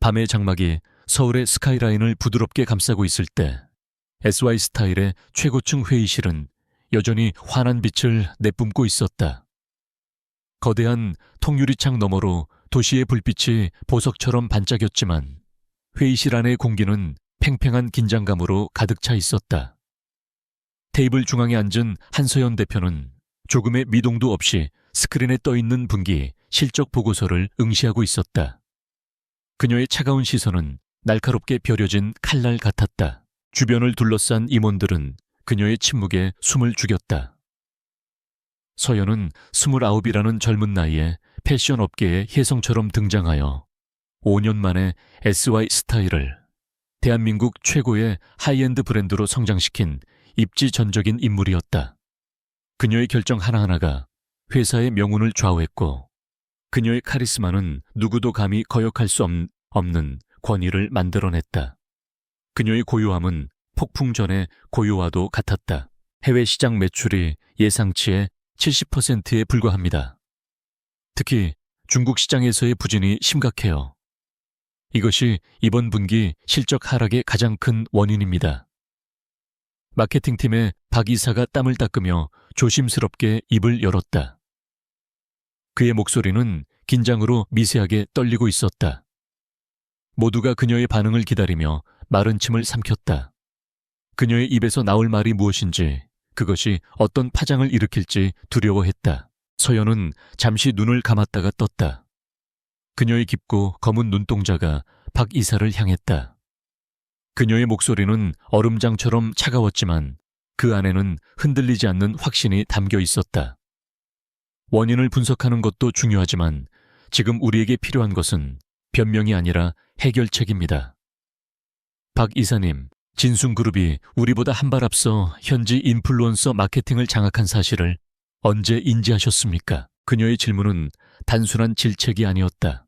밤의 장막이 서울의 스카이라인을 부드럽게 감싸고 있을 때 SY 스타일의 최고층 회의실은 여전히 환한 빛을 내뿜고 있었다. 거대한 통유리창 너머로 도시의 불빛이 보석처럼 반짝였지만 회의실 안의 공기는 팽팽한 긴장감으로 가득 차 있었다. 테이블 중앙에 앉은 한서연 대표는 조금의 미동도 없이 스크린에 떠있는 분기 실적 보고서를 응시하고 있었다. 그녀의 차가운 시선은 날카롭게 벼려진 칼날 같았다. 주변을 둘러싼 임원들은 그녀의 침묵에 숨을 죽였다. 서연은 29이라는 젊은 나이에 패션 업계의 혜성처럼 등장하여 5년 만에 SY 스타일을 대한민국 최고의 하이엔드 브랜드로 성장시킨 입지전적인 인물이었다. 그녀의 결정 하나하나가 회사의 명운을 좌우했고 그녀의 카리스마는 누구도 감히 거역할 수 없는 권위를 만들어냈다. 그녀의 고요함은 폭풍 전의 고요와도 같았다. 해외 시장 매출이 예상치의 70%에 불과합니다. 특히 중국 시장에서의 부진이 심각해요. 이것이 이번 분기 실적 하락의 가장 큰 원인입니다. 마케팅팀의 박 이사가 땀을 닦으며 조심스럽게 입을 열었다. 그의 목소리는 긴장으로 미세하게 떨리고 있었다. 모두가 그녀의 반응을 기다리며 마른 침을 삼켰다. 그녀의 입에서 나올 말이 무엇인지, 그것이 어떤 파장을 일으킬지 두려워했다. 서연은 잠시 눈을 감았다가 떴다. 그녀의 깊고 검은 눈동자가 박 이사를 향했다. 그녀의 목소리는 얼음장처럼 차가웠지만 그 안에는 흔들리지 않는 확신이 담겨 있었다. 원인을 분석하는 것도 중요하지만 지금 우리에게 필요한 것은 변명이 아니라 해결책입니다. 박 이사님, 진숭그룹이 우리보다 한 발 앞서 현지 인플루언서 마케팅을 장악한 사실을 언제 인지하셨습니까? 그녀의 질문은 단순한 질책이 아니었다.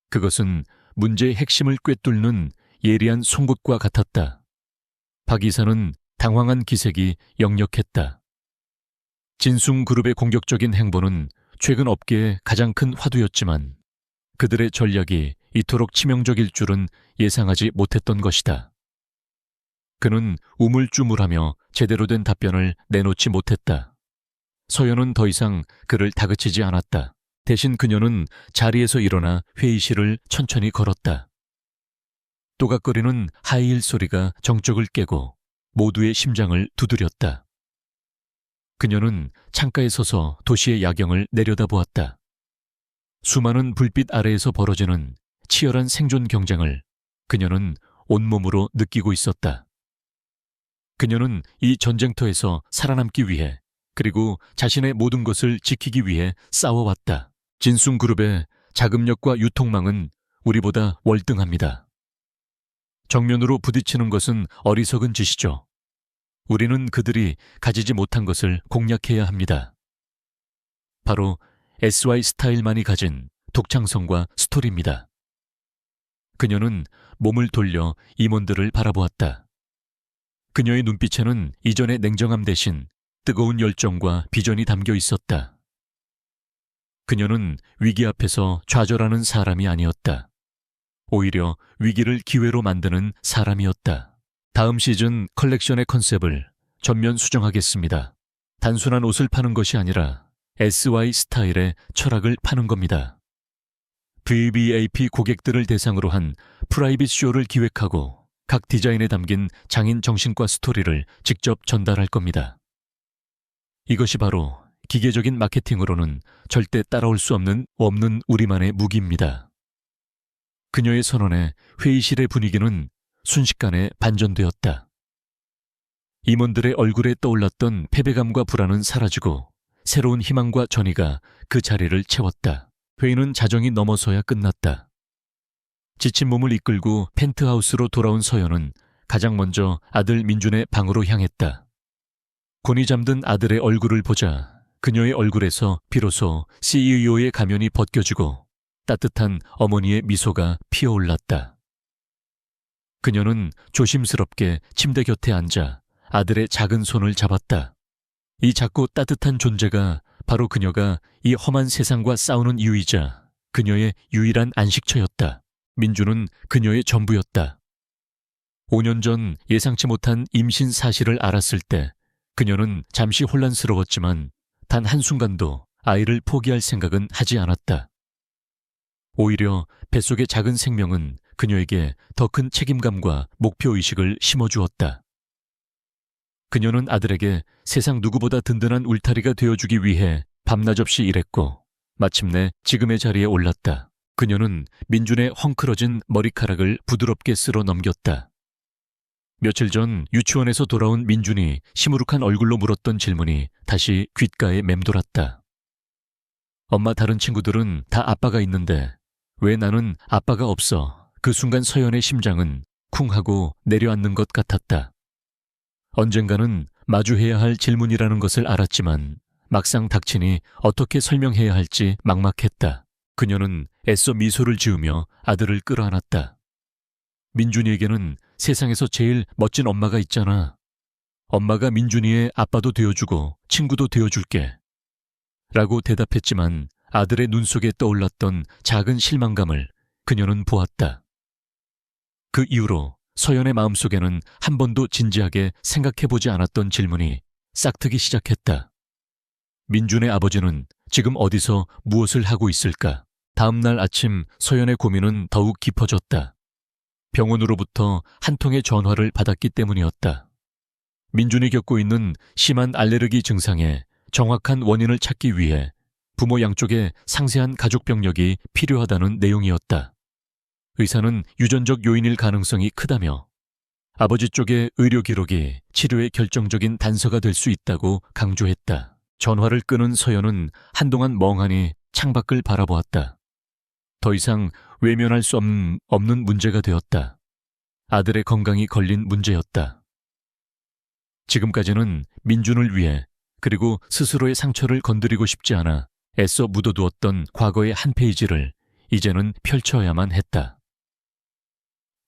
그것은 문제의 핵심을 꿰뚫는 예리한 송곳과 같았다. 박 이사는 당황한 기색이 역력했다. 진숭그룹의 공격적인 행보는 최근 업계의 가장 큰 화두였지만 그들의 전략이 이토록 치명적일 줄은 예상하지 못했던 것이다. 그는 우물쭈물하며 제대로 된 답변을 내놓지 못했다. 서연은 더 이상 그를 다그치지 않았다. 대신 그녀는 자리에서 일어나 회의실을 천천히 걸었다. 또각거리는 하이힐 소리가 정적을 깨고 모두의 심장을 두드렸다. 그녀는 창가에 서서 도시의 야경을 내려다보았다. 수많은 불빛 아래에서 벌어지는 치열한 생존 경쟁을 그녀는 온몸으로 느끼고 있었다. 그녀는 이 전쟁터에서 살아남기 위해 그리고 자신의 모든 것을 지키기 위해 싸워왔다. 진숭그룹의 자금력과 유통망은 우리보다 월등합니다. 정면으로 부딪히는 것은 어리석은 짓이죠. 우리는 그들이 가지지 못한 것을 공략해야 합니다. 바로 SY 스타일만이 가진 독창성과 스토리입니다. 그녀는 몸을 돌려 임원들을 바라보았다. 그녀의 눈빛에는 이전의 냉정함 대신 뜨거운 열정과 비전이 담겨 있었다. 그녀는 위기 앞에서 좌절하는 사람이 아니었다. 오히려 위기를 기회로 만드는 사람이었다. 다음 시즌 컬렉션의 컨셉을 전면 수정하겠습니다. 단순한 옷을 파는 것이 아니라 SY 스타일의 철학을 파는 겁니다. VVIP 고객들을 대상으로 한 프라이빗 쇼를 기획하고 각 디자인에 담긴 장인 정신과 스토리를 직접 전달할 겁니다. 이것이 바로 기계적인 마케팅으로는 절대 따라올 수 없는 우리만의 무기입니다. 그녀의 선언에 회의실의 분위기는 순식간에 반전되었다. 임원들의 얼굴에 떠올랐던 패배감과 불안은 사라지고 새로운 희망과 전의가 그 자리를 채웠다. 회의는 자정이 넘어서야 끝났다. 지친 몸을 이끌고 펜트하우스로 돌아온 서연은 가장 먼저 아들 민준의 방으로 향했다. 곤히 잠든 아들의 얼굴을 보자 그녀의 얼굴에서 비로소 CEO의 가면이 벗겨지고 따뜻한 어머니의 미소가 피어올랐다. 그녀는 조심스럽게 침대 곁에 앉아 아들의 작은 손을 잡았다. 이 작고 따뜻한 존재가 바로 그녀가 이 험한 세상과 싸우는 이유이자 그녀의 유일한 안식처였다. 민주는 그녀의 전부였다. 5년 전 예상치 못한 임신 사실을 알았을 때 그녀는 잠시 혼란스러웠지만 단 한순간도 아이를 포기할 생각은 하지 않았다. 오히려 뱃속의 작은 생명은 그녀에게 더 큰 책임감과 목표의식을 심어주었다. 그녀는 아들에게 세상 누구보다 든든한 울타리가 되어주기 위해 밤낮 없이 일했고 마침내 지금의 자리에 올랐다. 그녀는 민준의 헝클어진 머리카락을 부드럽게 쓸어 넘겼다. 며칠 전 유치원에서 돌아온 민준이 시무룩한 얼굴로 물었던 질문이 다시 귓가에 맴돌았다. 엄마, 다른 친구들은 다 아빠가 있는데 왜 나는 아빠가 없어? 그 순간 서연의 심장은 쿵 하고 내려앉는 것 같았다. 언젠가는 마주해야 할 질문이라는 것을 알았지만 막상 닥치니 어떻게 설명해야 할지 막막했다. 그녀는 애써 미소를 지으며 아들을 끌어안았다. 민준이에게는 세상에서 제일 멋진 엄마가 있잖아. 엄마가 민준이의 아빠도 되어주고 친구도 되어줄게. 라고 대답했지만 아들의 눈 속에 떠올랐던 작은 실망감을 그녀는 보았다. 그 이후로 서연의 마음속에는 한 번도 진지하게 생각해보지 않았던 질문이 싹트기 시작했다. 민준의 아버지는 지금 어디서 무엇을 하고 있을까? 다음 날 아침 서연의 고민은 더욱 깊어졌다. 병원으로부터 한 통의 전화를 받았기 때문이었다. 민준이 겪고 있는 심한 알레르기 증상의 정확한 원인을 찾기 위해 부모 양쪽에 상세한 가족 병력이 필요하다는 내용이었다. 의사는 유전적 요인일 가능성이 크다며 아버지 쪽의 의료 기록이 치료의 결정적인 단서가 될 수 있다고 강조했다. 전화를 끊은 서연은 한동안 멍하니 창밖을 바라보았다. 더 이상 외면할 수 없는 문제가 되었다. 아들의 건강이 걸린 문제였다. 지금까지는 민준을 위해 그리고 스스로의 상처를 건드리고 싶지 않아 애써 묻어두었던 과거의 한 페이지를 이제는 펼쳐야만 했다.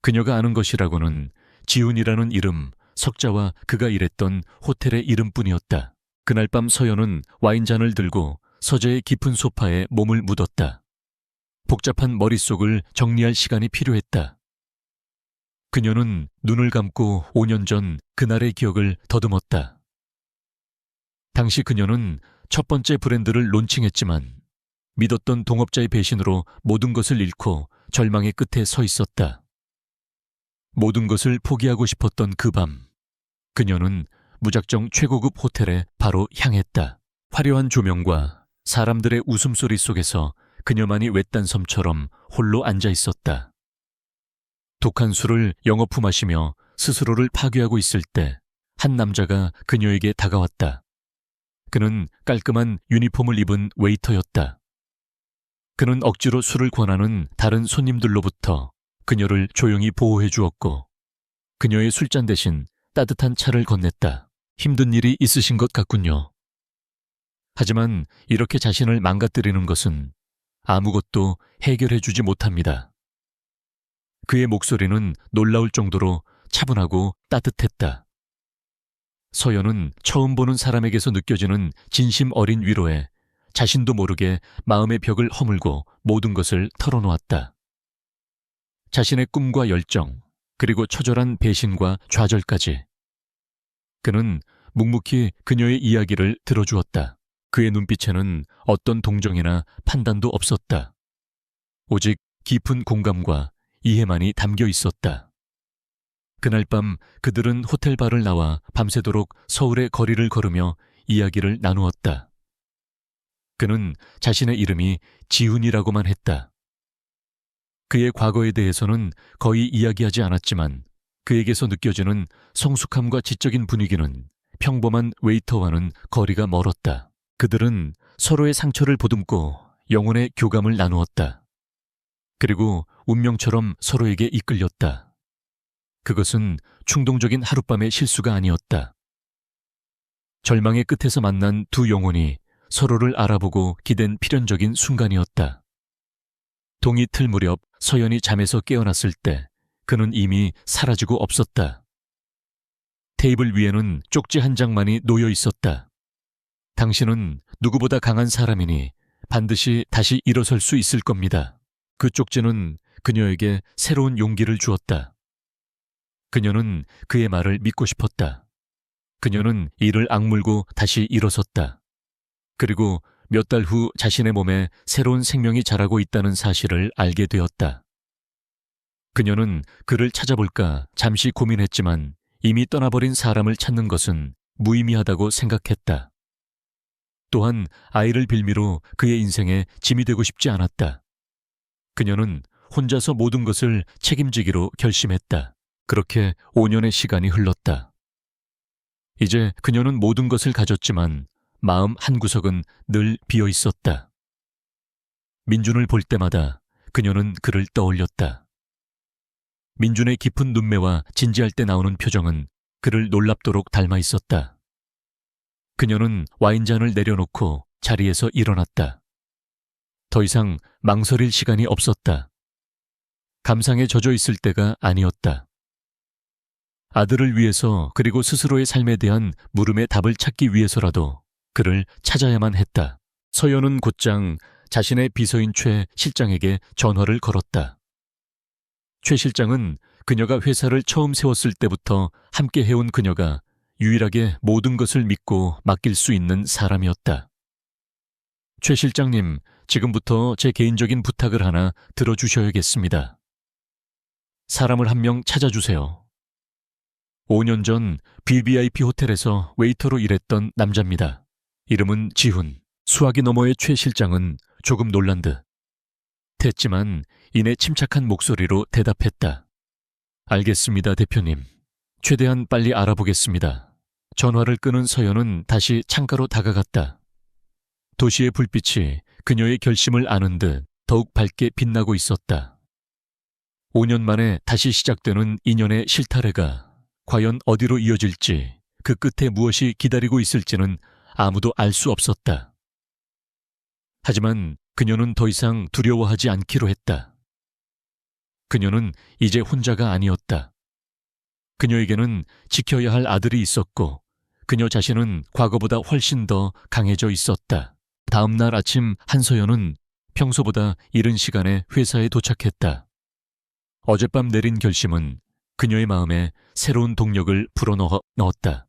그녀가 아는 것이라고는 지훈이라는 이름, 석자와 그가 일했던 호텔의 이름뿐이었다. 그날 밤 서연은 와인잔을 들고 서재의 깊은 소파에 몸을 묻었다. 복잡한 머릿속을 정리할 시간이 필요했다. 그녀는 눈을 감고 5년 전 그날의 기억을 더듬었다. 당시 그녀는 첫 번째 브랜드를 론칭했지만 믿었던 동업자의 배신으로 모든 것을 잃고 절망의 끝에 서 있었다. 모든 것을 포기하고 싶었던 그 밤, 그녀는 무작정 최고급 호텔에 바로 향했다. 화려한 조명과 사람들의 웃음소리 속에서 그녀만이 외딴 섬처럼 홀로 앉아 있었다. 독한 술을 영어프 마시며 스스로를 파괴하고 있을 때 한 남자가 그녀에게 다가왔다. 그는 깔끔한 유니폼을 입은 웨이터였다. 그는 억지로 술을 권하는 다른 손님들로부터 그녀를 조용히 보호해 주었고 그녀의 술잔 대신 따뜻한 차를 건넸다. 힘든 일이 있으신 것 같군요. 하지만 이렇게 자신을 망가뜨리는 것은 아무것도 해결해 주지 못합니다. 그의 목소리는 놀라울 정도로 차분하고 따뜻했다. 서연은 처음 보는 사람에게서 느껴지는 진심 어린 위로에 자신도 모르게 마음의 벽을 허물고 모든 것을 털어놓았다. 자신의 꿈과 열정, 그리고 처절한 배신과 좌절까지. 그는 묵묵히 그녀의 이야기를 들어주었다. 그의 눈빛에는 어떤 동정이나 판단도 없었다. 오직 깊은 공감과 이해만이 담겨 있었다. 그날 밤 그들은 호텔 바를 나와 밤새도록 서울의 거리를 걸으며 이야기를 나누었다. 그는 자신의 이름이 지훈이라고만 했다. 그의 과거에 대해서는 거의 이야기하지 않았지만 그에게서 느껴지는 성숙함과 지적인 분위기는 평범한 웨이터와는 거리가 멀었다. 그들은 서로의 상처를 보듬고 영혼의 교감을 나누었다. 그리고 운명처럼 서로에게 이끌렸다. 그것은 충동적인 하룻밤의 실수가 아니었다. 절망의 끝에서 만난 두 영혼이 서로를 알아보고 기댄 필연적인 순간이었다. 동이 틀 무렵 서연이 잠에서 깨어났을 때 그는 이미 사라지고 없었다. 테이블 위에는 쪽지 한 장만이 놓여 있었다. 당신은 누구보다 강한 사람이니 반드시 다시 일어설 수 있을 겁니다. 그 쪽지는 그녀에게 새로운 용기를 주었다. 그녀는 그의 말을 믿고 싶었다. 그녀는 이를 악물고 다시 일어섰다. 그리고 몇 달 후 자신의 몸에 새로운 생명이 자라고 있다는 사실을 알게 되었다. 그녀는 그를 찾아볼까 잠시 고민했지만 이미 떠나버린 사람을 찾는 것은 무의미하다고 생각했다. 또한 아이를 빌미로 그의 인생에 짐이 되고 싶지 않았다. 그녀는 혼자서 모든 것을 책임지기로 결심했다. 그렇게 5년의 시간이 흘렀다. 이제 그녀는 모든 것을 가졌지만 마음 한구석은 늘 비어 있었다. 민준을 볼 때마다 그녀는 그를 떠올렸다. 민준의 깊은 눈매와 진지할 때 나오는 표정은 그를 놀랍도록 닮아 있었다. 그녀는 와인잔을 내려놓고 자리에서 일어났다. 더 이상 망설일 시간이 없었다. 감상에 젖어 있을 때가 아니었다. 아들을 위해서 그리고 스스로의 삶에 대한 물음의 답을 찾기 위해서라도 그를 찾아야만 했다. 서연은 곧장 자신의 비서인 최 실장에게 전화를 걸었다. 최 실장은 그녀가 회사를 처음 세웠을 때부터 함께 해온 그녀가 유일하게 모든 것을 믿고 맡길 수 있는 사람이었다. 최 실장님, 지금부터 제 개인적인 부탁을 하나 들어주셔야겠습니다. 사람을 한 명 찾아주세요. 5년 전 BBIP 호텔에서 웨이터로 일했던 남자입니다. 이름은 지훈. 수화기 너머의 최 실장은 조금 놀란 듯 했지만 이내 침착한 목소리로 대답했다. 알겠습니다, 대표님. 최대한 빨리 알아보겠습니다. 전화를 끊은 서연은 다시 창가로 다가갔다. 도시의 불빛이 그녀의 결심을 아는 듯 더욱 밝게 빛나고 있었다. 5년 만에 다시 시작되는 인연의 실타래가 과연 어디로 이어질지, 그 끝에 무엇이 기다리고 있을지는 아무도 알 수 없었다. 하지만 그녀는 더 이상 두려워하지 않기로 했다. 그녀는 이제 혼자가 아니었다. 그녀에게는 지켜야 할 아들이 있었고 그녀 자신은 과거보다 훨씬 더 강해져 있었다. 다음 날 아침 한서연은 평소보다 이른 시간에 회사에 도착했다. 어젯밤 내린 결심은 그녀의 마음에 새로운 동력을 불어넣었다.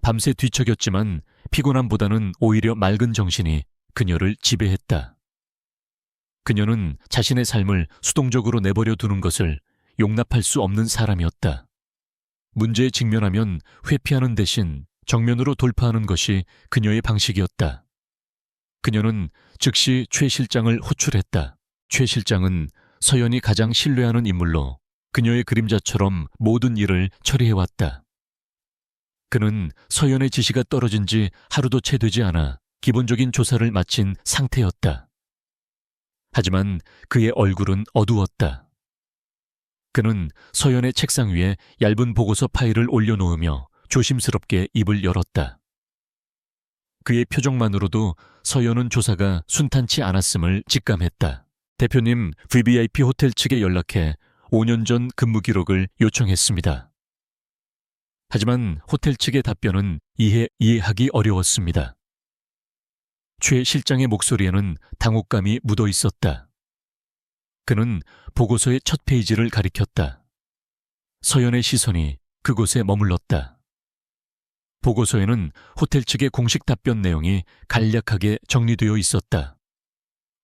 밤새 뒤척였지만 피곤함보다는 오히려 맑은 정신이 그녀를 지배했다. 그녀는 자신의 삶을 수동적으로 내버려 두는 것을 용납할 수 없는 사람이었다. 문제에 직면하면 회피하는 대신 정면으로 돌파하는 것이 그녀의 방식이었다. 그녀는 즉시 최 실장을 호출했다. 최 실장은 서연이 가장 신뢰하는 인물로 그녀의 그림자처럼 모든 일을 처리해왔다. 그는 서연의 지시가 떨어진 지 하루도 채 되지 않아 기본적인 조사를 마친 상태였다. 하지만 그의 얼굴은 어두웠다. 그는 서연의 책상 위에 얇은 보고서 파일을 올려놓으며 조심스럽게 입을 열었다. 그의 표정만으로도 서연은 조사가 순탄치 않았음을 직감했다. 대표님, VVIP 호텔 측에 연락해 5년 전 근무 기록을 요청했습니다. 하지만 호텔 측의 답변은 이해하기 어려웠습니다. 최 실장의 목소리에는 당혹감이 묻어 있었다. 그는 보고서의 첫 페이지를 가리켰다. 서연의 시선이 그곳에 머물렀다. 보고서에는 호텔 측의 공식 답변 내용이 간략하게 정리되어 있었다.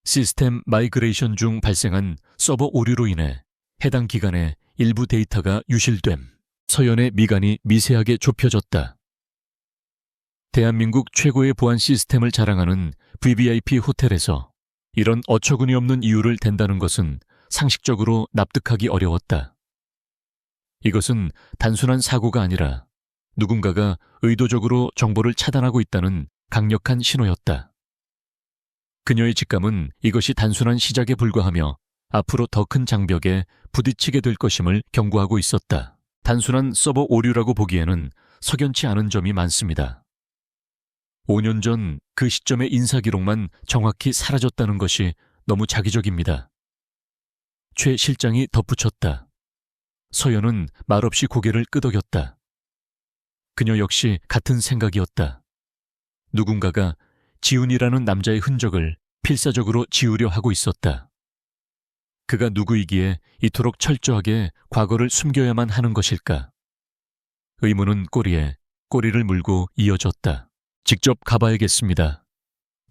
시스템 마이그레이션 중 발생한 서버 오류로 인해 해당 기간에 일부 데이터가 유실됨. 서연의 미간이 미세하게 좁혀졌다. 대한민국 최고의 보안 시스템을 자랑하는 VVIP 호텔에서 이런 어처구니 없는 이유를 댄다는 것은 상식적으로 납득하기 어려웠다. 이것은 단순한 사고가 아니라 누군가가 의도적으로 정보를 차단하고 있다는 강력한 신호였다. 그녀의 직감은 이것이 단순한 시작에 불과하며 앞으로 더 큰 장벽에 부딪히게 될 것임을 경고하고 있었다. 단순한 서버 오류라고 보기에는 석연치 않은 점이 많습니다. 5년 전 그 시점의 인사기록만 정확히 사라졌다는 것이 너무 자기적입니다. 최 실장이 덧붙였다. 서연은 말없이 고개를 끄덕였다. 그녀 역시 같은 생각이었다. 누군가가 지훈이라는 남자의 흔적을 필사적으로 지우려 하고 있었다. 그가 누구이기에 이토록 철저하게 과거를 숨겨야만 하는 것일까? 의문은 꼬리에 꼬리를 물고 이어졌다. 직접 가봐야겠습니다.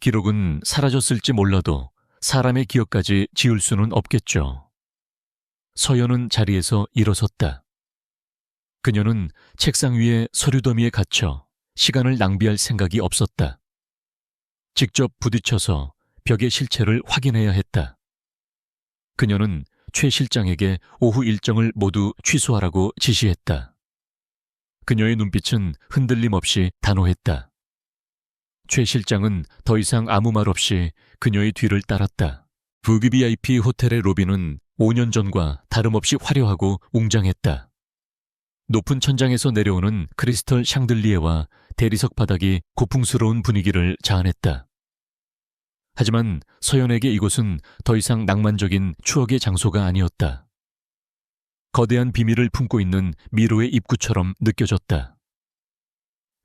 기록은 사라졌을지 몰라도 사람의 기억까지 지울 수는 없겠죠. 서연은 자리에서 일어섰다. 그녀는 책상 위에 서류 더미에 갇혀 시간을 낭비할 생각이 없었다. 직접 부딪혀서 벽의 실체를 확인해야 했다. 그녀는 최 실장에게 오후 일정을 모두 취소하라고 지시했다. 그녀의 눈빛은 흔들림 없이 단호했다. 최 실장은 더 이상 아무 말 없이 그녀의 뒤를 따랐다. VVIP 호텔의 로비는 5년 전과 다름없이 화려하고 웅장했다. 높은 천장에서 내려오는 크리스털 샹들리에와 대리석 바닥이 고풍스러운 분위기를 자아냈다. 하지만 서연에게 이곳은 더 이상 낭만적인 추억의 장소가 아니었다. 거대한 비밀을 품고 있는 미로의 입구처럼 느껴졌다.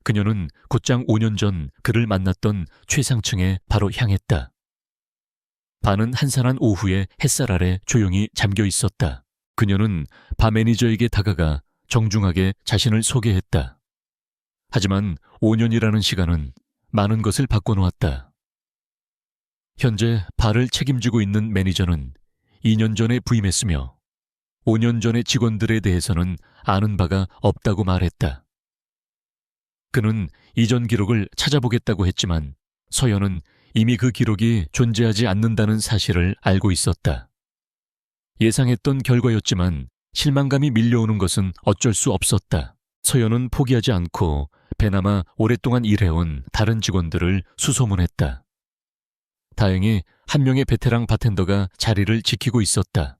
그녀는 곧장 5년 전 그를 만났던 최상층에 바로 향했다. 반은 한산한 오후의 햇살 아래 조용히 잠겨 있었다. 그녀는 바 매니저에게 다가가 정중하게 자신을 소개했다. 하지만 5년이라는 시간은 많은 것을 바꿔놓았다. 현재 바를 책임지고 있는 매니저는 2년 전에 부임했으며 5년 전의 직원들에 대해서는 아는 바가 없다고 말했다. 그는 이전 기록을 찾아보겠다고 했지만 서연은 이미 그 기록이 존재하지 않는다는 사실을 알고 있었다. 예상했던 결과였지만 실망감이 밀려오는 것은 어쩔 수 없었다. 서연은 포기하지 않고 배나마 오랫동안 일해온 다른 직원들을 수소문했다. 다행히 한 명의 베테랑 바텐더가 자리를 지키고 있었다.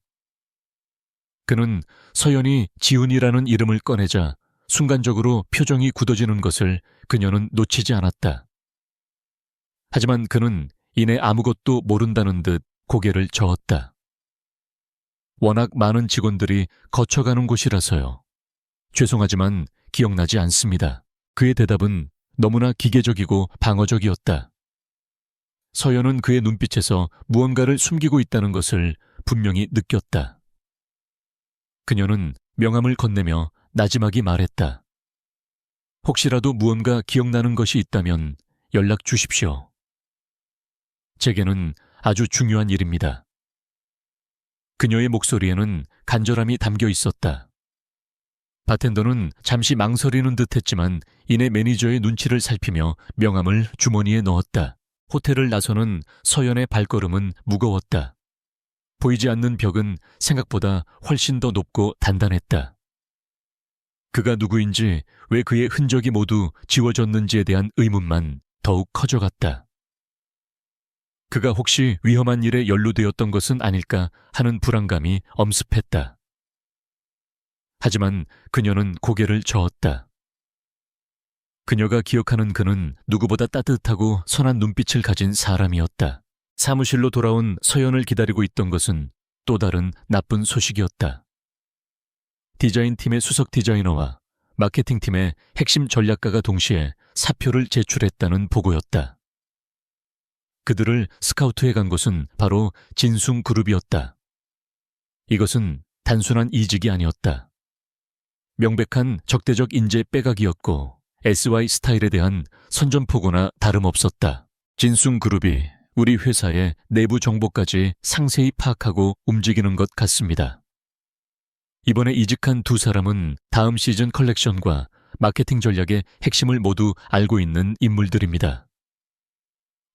그는 서연이 지훈이라는 이름을 꺼내자 순간적으로 표정이 굳어지는 것을 그녀는 놓치지 않았다. 하지만 그는 이내 아무것도 모른다는 듯 고개를 저었다. 워낙 많은 직원들이 거쳐가는 곳이라서요. 죄송하지만 기억나지 않습니다. 그의 대답은 너무나 기계적이고 방어적이었다. 서연은 그의 눈빛에서 무언가를 숨기고 있다는 것을 분명히 느꼈다. 그녀는 명함을 건네며 나지막이 말했다. 혹시라도 무언가 기억나는 것이 있다면 연락 주십시오. 제게는 아주 중요한 일입니다. 그녀의 목소리에는 간절함이 담겨 있었다. 바텐더는 잠시 망설이는 듯했지만 이내 매니저의 눈치를 살피며 명함을 주머니에 넣었다. 호텔을 나서는 서연의 발걸음은 무거웠다. 보이지 않는 벽은 생각보다 훨씬 더 높고 단단했다. 그가 누구인지, 왜 그의 흔적이 모두 지워졌는지에 대한 의문만 더욱 커져갔다. 그가 혹시 위험한 일에 연루되었던 것은 아닐까 하는 불안감이 엄습했다. 하지만 그녀는 고개를 저었다. 그녀가 기억하는 그는 누구보다 따뜻하고 선한 눈빛을 가진 사람이었다. 사무실로 돌아온 서연을 기다리고 있던 것은 또 다른 나쁜 소식이었다. 디자인팀의 수석 디자이너와 마케팅팀의 핵심 전략가가 동시에 사표를 제출했다는 보고였다. 그들을 스카우트해 간 곳은 바로 진숭그룹이었다. 이것은 단순한 이직이 아니었다. 명백한 적대적 인재 빼각이었고 SY 스타일에 대한 선전포고나 다름없었다. 진숭그룹이 우리 회사의 내부 정보까지 상세히 파악하고 움직이는 것 같습니다. 이번에 이직한 두 사람은 다음 시즌 컬렉션과 마케팅 전략의 핵심을 모두 알고 있는 인물들입니다.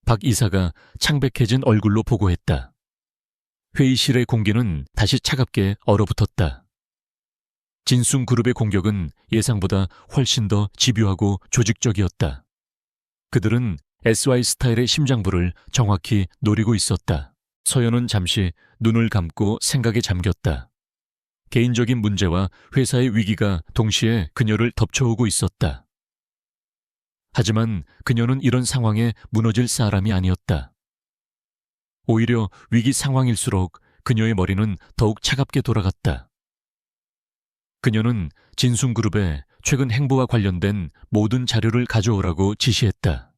박 이사가 창백해진 얼굴로 보고했다. 회의실의 공기는 다시 차갑게 얼어붙었다. 진숭그룹의 공격은 예상보다 훨씬 더 집요하고 조직적이었다. 그들은 SY 스타일의 심장부를 정확히 노리고 있었다. 서연은 잠시 눈을 감고 생각에 잠겼다. 개인적인 문제와 회사의 위기가 동시에 그녀를 덮쳐오고 있었다. 하지만 그녀는 이런 상황에 무너질 사람이 아니었다. 오히려 위기 상황일수록 그녀의 머리는 더욱 차갑게 돌아갔다. 그녀는 진숭그룹에 최근 행보와 관련된 모든 자료를 가져오라고 지시했다.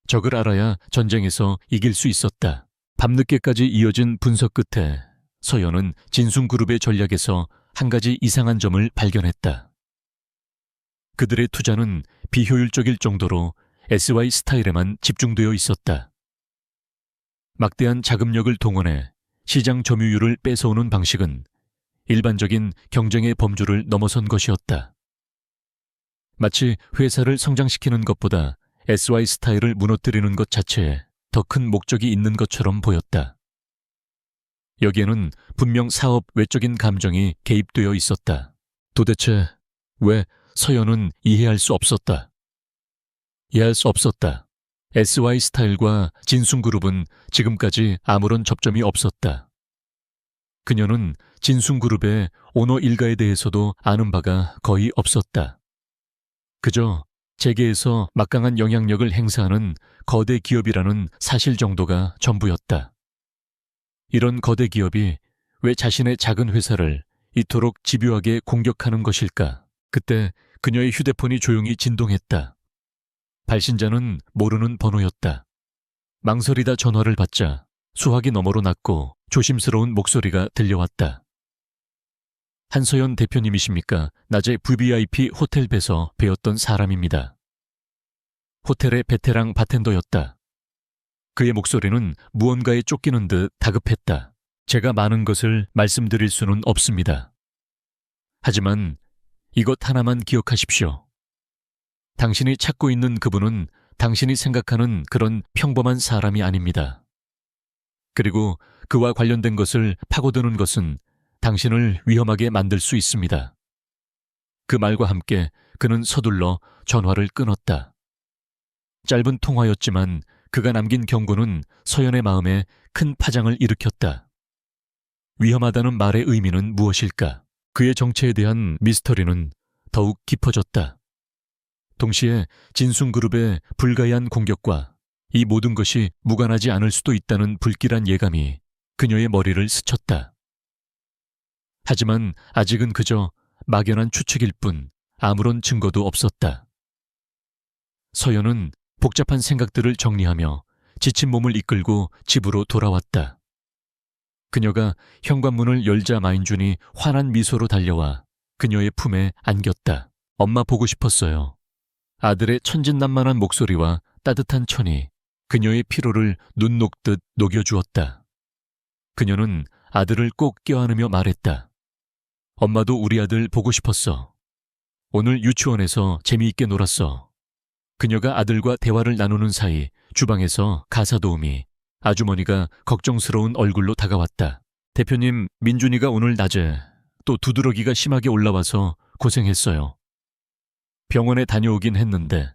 적을 알아야 전쟁에서 이길 수 있었다. 밤늦게까지 이어진 분석 끝에 서연은 진순그룹의 전략에서 한 가지 이상한 점을 발견했다. 그들의 투자는 비효율적일 정도로 SY 스타일에만 집중되어 있었다. 막대한 자금력을 동원해 시장 점유율을 뺏어오는 방식은 일반적인 경쟁의 범주를 넘어선 것이었다. 마치 회사를 성장시키는 것보다 SY 스타일을 무너뜨리는 것 자체에 더 큰 목적이 있는 것처럼 보였다. 여기에는 분명 사업 외적인 감정이 개입되어 있었다. 도대체 왜 서연은 이해할 수 없었다. 이해할 수 없었다. SY 스타일과 진순그룹은 지금까지 아무런 접점이 없었다. 그녀는 진순그룹의 오너 일가에 대해서도 아는 바가 거의 없었다. 그저 재계에서 막강한 영향력을 행사하는 거대 기업이라는 사실 정도가 전부였다. 이런 거대 기업이 왜 자신의 작은 회사를 이토록 집요하게 공격하는 것일까? 그때 그녀의 휴대폰이 조용히 진동했다. 발신자는 모르는 번호였다. 망설이다 전화를 받자 수화기 너머로 낮고 조심스러운 목소리가 들려왔다. 한서연 대표님이십니까? 낮에 VVIP 호텔배서 뵈었던 사람입니다. 호텔의 베테랑 바텐더였다. 그의 목소리는 무언가에 쫓기는 듯 다급했다. 제가 많은 것을 말씀드릴 수는 없습니다. 하지만 이것 하나만 기억하십시오. 당신이 찾고 있는 그분은 당신이 생각하는 그런 평범한 사람이 아닙니다. 그리고 그와 관련된 것을 파고드는 것은 당신을 위험하게 만들 수 있습니다. 그 말과 함께 그는 서둘러 전화를 끊었다. 짧은 통화였지만 그가 남긴 경고는 서연의 마음에 큰 파장을 일으켰다. 위험하다는 말의 의미는 무엇일까? 그의 정체에 대한 미스터리는 더욱 깊어졌다. 동시에 진순그룹의 불가이한 공격과 이 모든 것이 무관하지 않을 수도 있다는 불길한 예감이 그녀의 머리를 스쳤다. 하지만 아직은 그저 막연한 추측일 뿐 아무런 증거도 없었다. 서연은 복잡한 생각들을 정리하며 지친 몸을 이끌고 집으로 돌아왔다. 그녀가 현관문을 열자 마인준이 환한 미소로 달려와 그녀의 품에 안겼다. 엄마 보고 싶었어요. 아들의 천진난만한 목소리와 따뜻한 천이 그녀의 피로를 눈 녹듯 녹여주었다. 그녀는 아들을 꼭 껴안으며 말했다. 엄마도 우리 아들 보고 싶었어. 오늘 유치원에서 재미있게 놀았어. 그녀가 아들과 대화를 나누는 사이 주방에서 가사도우미 아주머니가 걱정스러운 얼굴로 다가왔다. 대표님, 민준이가 오늘 낮에 또 두드러기가 심하게 올라와서 고생했어요. 병원에 다녀오긴 했는데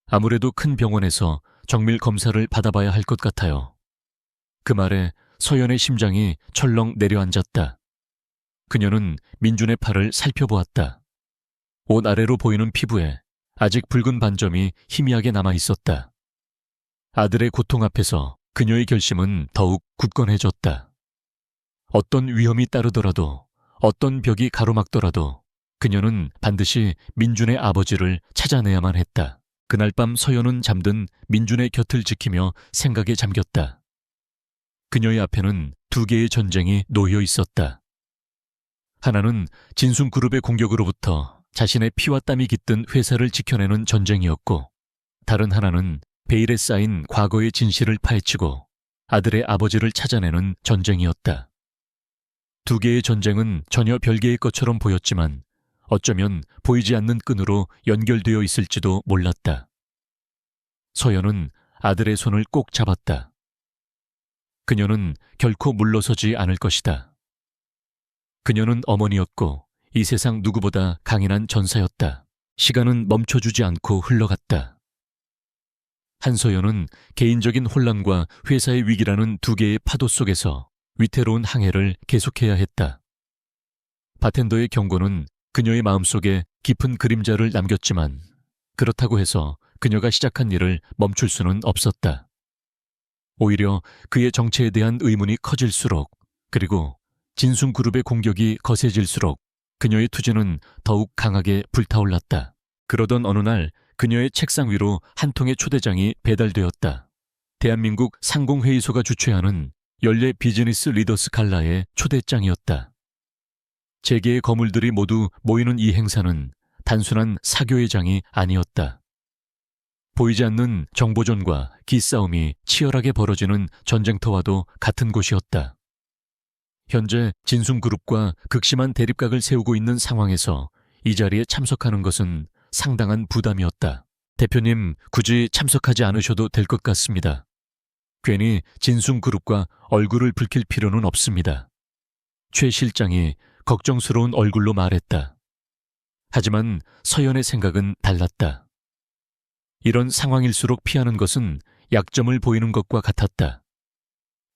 아무래도 큰 병원에서 정밀 검사를 받아봐야 할 것 같아요. 그 말에 서연의 심장이 철렁 내려앉았다. 그녀는 민준의 팔을 살펴보았다. 옷 아래로 보이는 피부에 아직 붉은 반점이 희미하게 남아 있었다. 아들의 고통 앞에서 그녀의 결심은 더욱 굳건해졌다. 어떤 위험이 따르더라도, 어떤 벽이 가로막더라도 그녀는 반드시 민준의 아버지를 찾아내야만 했다. 그날 밤 서연은 잠든 민준의 곁을 지키며 생각에 잠겼다. 그녀의 앞에는 두 개의 전쟁이 놓여 있었다. 하나는 진순그룹의 공격으로부터 자신의 피와 땀이 깃든 회사를 지켜내는 전쟁이었고, 다른 하나는 베일에 쌓인 과거의 진실을 파헤치고 아들의 아버지를 찾아내는 전쟁이었다. 두 개의 전쟁은 전혀 별개의 것처럼 보였지만 어쩌면 보이지 않는 끈으로 연결되어 있을지도 몰랐다. 서연은 아들의 손을 꼭 잡았다. 그녀는 결코 물러서지 않을 것이다. 그녀는 어머니였고 이 세상 누구보다 강인한 전사였다. 시간은 멈춰주지 않고 흘러갔다. 한서연은 개인적인 혼란과 회사의 위기라는 두 개의 파도 속에서 위태로운 항해를 계속해야 했다. 바텐더의 경고는 그녀의 마음속에 깊은 그림자를 남겼지만 그렇다고 해서 그녀가 시작한 일을 멈출 수는 없었다. 오히려 그의 정체에 대한 의문이 커질수록, 그리고 진순그룹의 공격이 거세질수록 그녀의 투지는 더욱 강하게 불타올랐다. 그러던 어느 날 그녀의 책상 위로 한 통의 초대장이 배달되었다. 대한민국 상공회의소가 주최하는 연례 비즈니스 리더스 갈라의 초대장이었다. 재계의 거물들이 모두 모이는 이 행사는 단순한 사교의 장이 아니었다. 보이지 않는 정보전과 기싸움이 치열하게 벌어지는 전쟁터와도 같은 곳이었다. 현재 진숭그룹과 극심한 대립각을 세우고 있는 상황에서 이 자리에 참석하는 것은 상당한 부담이었다. 대표님, 굳이 참석하지 않으셔도 될 것 같습니다. 괜히 진숭그룹과 얼굴을 붉힐 필요는 없습니다. 최 실장이 걱정스러운 얼굴로 말했다. 하지만 서연의 생각은 달랐다. 이런 상황일수록 피하는 것은 약점을 보이는 것과 같았다.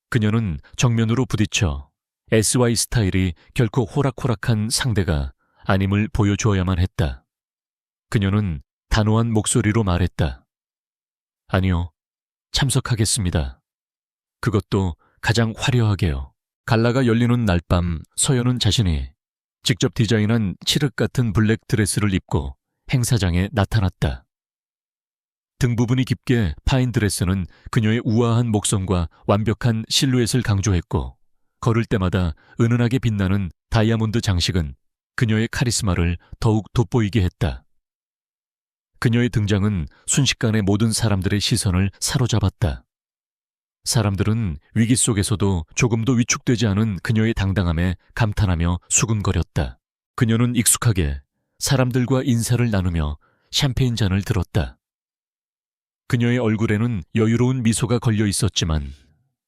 그녀는 정면으로 부딪혀 SY 스타일이 결코 호락호락한 상대가 아님을 보여주어야만 했다. 그녀는 단호한 목소리로 말했다. 아니요, 참석하겠습니다. 그것도 가장 화려하게요. 갈라가 열리는 날 밤 서연은 자신이 직접 디자인한 칠흑 같은 블랙 드레스를 입고 행사장에 나타났다. 등 부분이 깊게 파인 드레스는 그녀의 우아한 목선과 완벽한 실루엣을 강조했고, 걸을 때마다 은은하게 빛나는 다이아몬드 장식은 그녀의 카리스마를 더욱 돋보이게 했다. 그녀의 등장은 순식간에 모든 사람들의 시선을 사로잡았다. 사람들은 위기 속에서도 조금도 위축되지 않은 그녀의 당당함에 감탄하며 수군거렸다. 그녀는 익숙하게 사람들과 인사를 나누며 샴페인 잔을 들었다. 그녀의 얼굴에는 여유로운 미소가 걸려 있었지만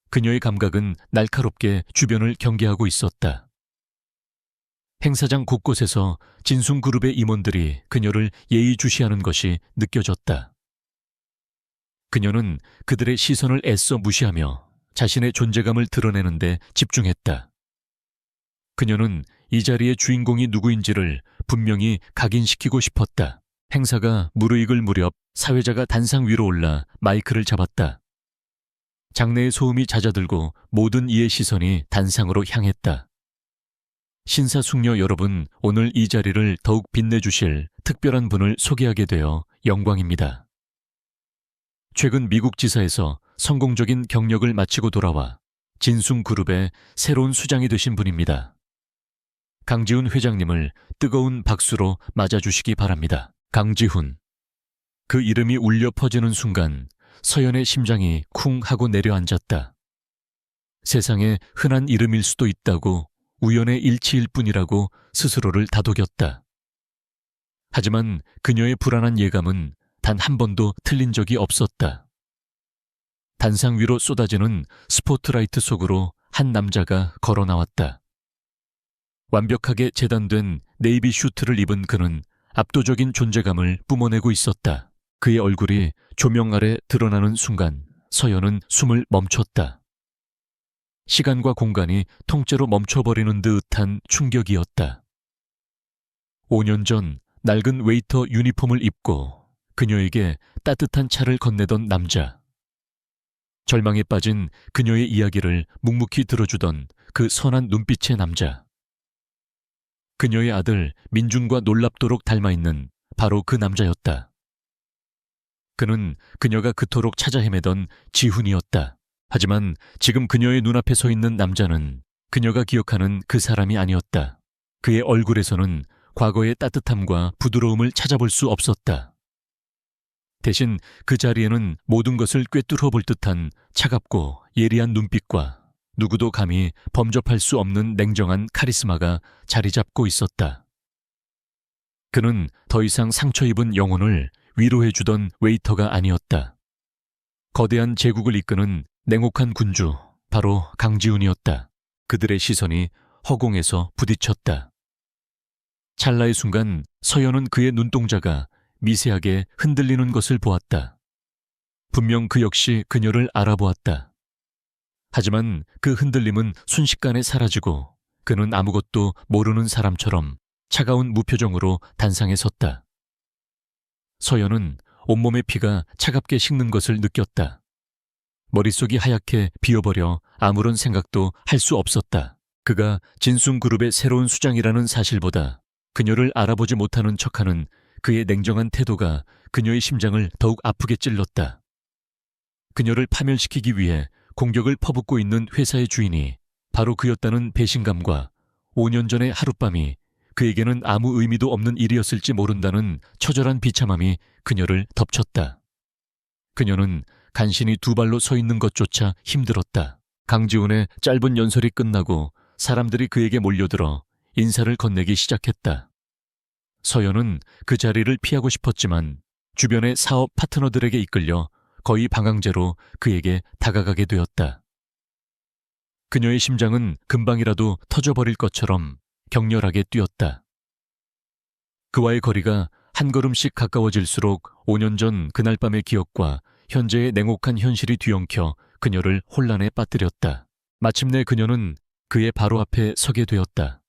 그녀의 감각은 날카롭게 주변을 경계하고 있었다. 행사장 곳곳에서 진숭그룹의 임원들이 그녀를 예의주시하는 것이 느껴졌다. 그녀는 그들의 시선을 애써 무시하며 자신의 존재감을 드러내는 데 집중했다. 그녀는 이 자리의 주인공이 누구인지를 분명히 각인시키고 싶었다. 행사가 무르익을 무렵 사회자가 단상 위로 올라 마이크를 잡았다. 장내의 소음이 잦아들고 모든 이의 시선이 단상으로 향했다. 신사숙녀 여러분, 오늘 이 자리를 더욱 빛내주실 특별한 분을 소개하게 되어 영광입니다. 최근 미국 지사에서 성공적인 경력을 마치고 돌아와 진숭그룹의 새로운 수장이 되신 분입니다. 강지훈 회장님을 뜨거운 박수로 맞아주시기 바랍니다. 강지훈. 그 이름이 울려 퍼지는 순간 서연의 심장이 쿵 하고 내려앉았다. 세상에 흔한 이름일 수도 있다고, 우연의 일치일 뿐이라고 스스로를 다독였다. 하지만 그녀의 불안한 예감은 단 한 번도 틀린 적이 없었다. 단상 위로 쏟아지는 스포트라이트 속으로 한 남자가 걸어 나왔다. 완벽하게 재단된 네이비 슈트를 입은 그는 압도적인 존재감을 뿜어내고 있었다. 그의 얼굴이 조명 아래 드러나는 순간 서연은 숨을 멈췄다. 시간과 공간이 통째로 멈춰버리는 듯한 충격이었다. 5년 전 낡은 웨이터 유니폼을 입고 그녀에게 따뜻한 차를 건네던 남자. 절망에 빠진 그녀의 이야기를 묵묵히 들어주던 그 선한 눈빛의 남자. 그녀의 아들 민준과 놀랍도록 닮아있는 바로 그 남자였다. 그는 그녀가 그토록 찾아 헤매던 지훈이었다. 하지만 지금 그녀의 눈앞에 서 있는 남자는 그녀가 기억하는 그 사람이 아니었다. 그의 얼굴에서는 과거의 따뜻함과 부드러움을 찾아볼 수 없었다. 대신 그 자리에는 모든 것을 꿰뚫어 볼 듯한 차갑고 예리한 눈빛과 누구도 감히 범접할 수 없는 냉정한 카리스마가 자리 잡고 있었다. 그는 더 이상 상처 입은 영혼을 위로해주던 웨이터가 아니었다. 거대한 제국을 이끄는 냉혹한 군주, 바로 강지훈이었다. 그들의 시선이 허공에서 부딪혔다. 찰나의 순간 서연은 그의 눈동자가 미세하게 흔들리는 것을 보았다. 분명 그 역시 그녀를 알아보았다. 하지만 그 흔들림은 순식간에 사라지고 그는 아무것도 모르는 사람처럼 차가운 무표정으로 단상에 섰다. 서연은 온몸의 피가 차갑게 식는 것을 느꼈다. 머릿속이 하얗게 비어버려 아무런 생각도 할 수 없었다. 그가 진숭그룹의 새로운 수장이라는 사실보다 그녀를 알아보지 못하는 척하는 그의 냉정한 태도가 그녀의 심장을 더욱 아프게 찔렀다. 그녀를 파멸시키기 위해 공격을 퍼붓고 있는 회사의 주인이 바로 그였다는 배신감과 5년 전의 하룻밤이 그에게는 아무 의미도 없는 일이었을지 모른다는 처절한 비참함이 그녀를 덮쳤다. 그녀는 간신히 두 발로 서 있는 것조차 힘들었다. 강지훈의 짧은 연설이 끝나고 사람들이 그에게 몰려들어 인사를 건네기 시작했다. 서연은 그 자리를 피하고 싶었지만 주변의 사업 파트너들에게 이끌려 거의 방황제로 그에게 다가가게 되었다. 그녀의 심장은 금방이라도 터져버릴 것처럼 격렬하게 뛰었다. 그와의 거리가 한 걸음씩 가까워질수록 5년 전 그날 밤의 기억과 현재의 냉혹한 현실이 뒤엉켜 그녀를 혼란에 빠뜨렸다. 마침내 그녀는 그의 바로 앞에 서게 되었다.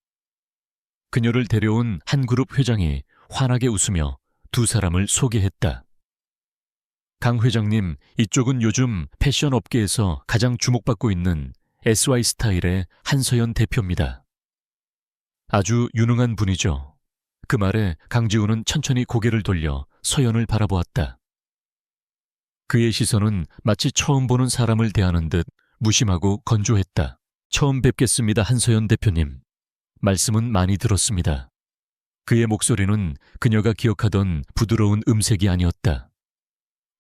그녀를 데려온 한 그룹 회장이 환하게 웃으며 두 사람을 소개했다. 강 회장님, 이쪽은 요즘 패션 업계에서 가장 주목받고 있는 SY 스타일의 한서연 대표입니다. 아주 유능한 분이죠. 그 말에 강지훈은 천천히 고개를 돌려 서연을 바라보았다. 그의 시선은 마치 처음 보는 사람을 대하는 듯 무심하고 건조했다. 처음 뵙겠습니다, 한서연 대표님. 말씀은 많이 들었습니다. 그의 목소리는 그녀가 기억하던 부드러운 음색이 아니었다.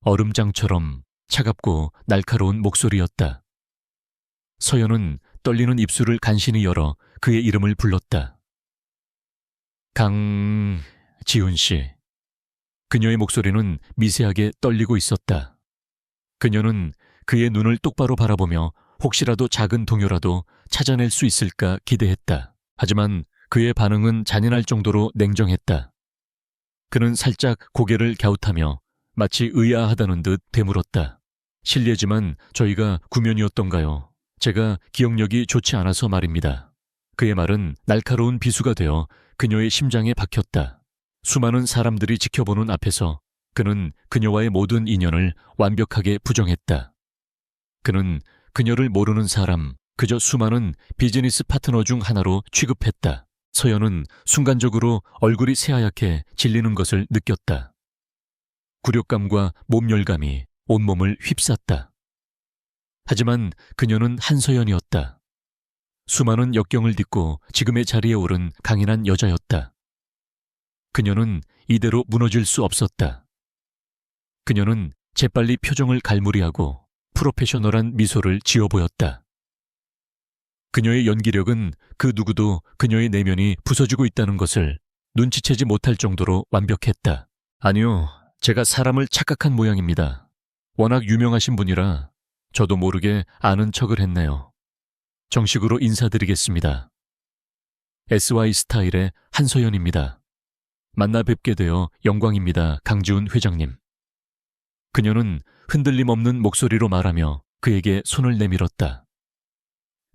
얼음장처럼 차갑고 날카로운 목소리였다. 서연은 떨리는 입술을 간신히 열어 그의 이름을 불렀다. 강지훈 씨. 그녀의 목소리는 미세하게 떨리고 있었다. 그녀는 그의 눈을 똑바로 바라보며 혹시라도 작은 동요라도 찾아낼 수 있을까 기대했다. 하지만 그의 반응은 잔인할 정도로 냉정했다. 그는 살짝 고개를 갸웃하며 마치 의아하다는 듯 되물었다. 실례지만 저희가 구면이었던가요? 제가 기억력이 좋지 않아서 말입니다. 그의 말은 날카로운 비수가 되어 그녀의 심장에 박혔다. 수많은 사람들이 지켜보는 앞에서 그는 그녀와의 모든 인연을 완벽하게 부정했다. 그는 그녀를 모르는 사람, 그저 수많은 비즈니스 파트너 중 하나로 취급했다. 서연은 순간적으로 얼굴이 새하얗게 질리는 것을 느꼈다. 굴욕감과 몸열감이 온몸을 휩쌌다. 하지만 그녀는 한서연이었다. 수많은 역경을 딛고 지금의 자리에 오른 강인한 여자였다. 그녀는 이대로 무너질 수 없었다. 그녀는 재빨리 표정을 갈무리하고 프로페셔널한 미소를 지어 보였다. 그녀의 연기력은 그 누구도 그녀의 내면이 부서지고 있다는 것을 눈치채지 못할 정도로 완벽했다. 아니요, 제가 사람을 착각한 모양입니다. 워낙 유명하신 분이라 저도 모르게 아는 척을 했네요. 정식으로 인사드리겠습니다. SY 스타일의 한서연입니다. 만나 뵙게 되어 영광입니다, 강지훈 회장님. 그녀는 흔들림 없는 목소리로 말하며 그에게 손을 내밀었다.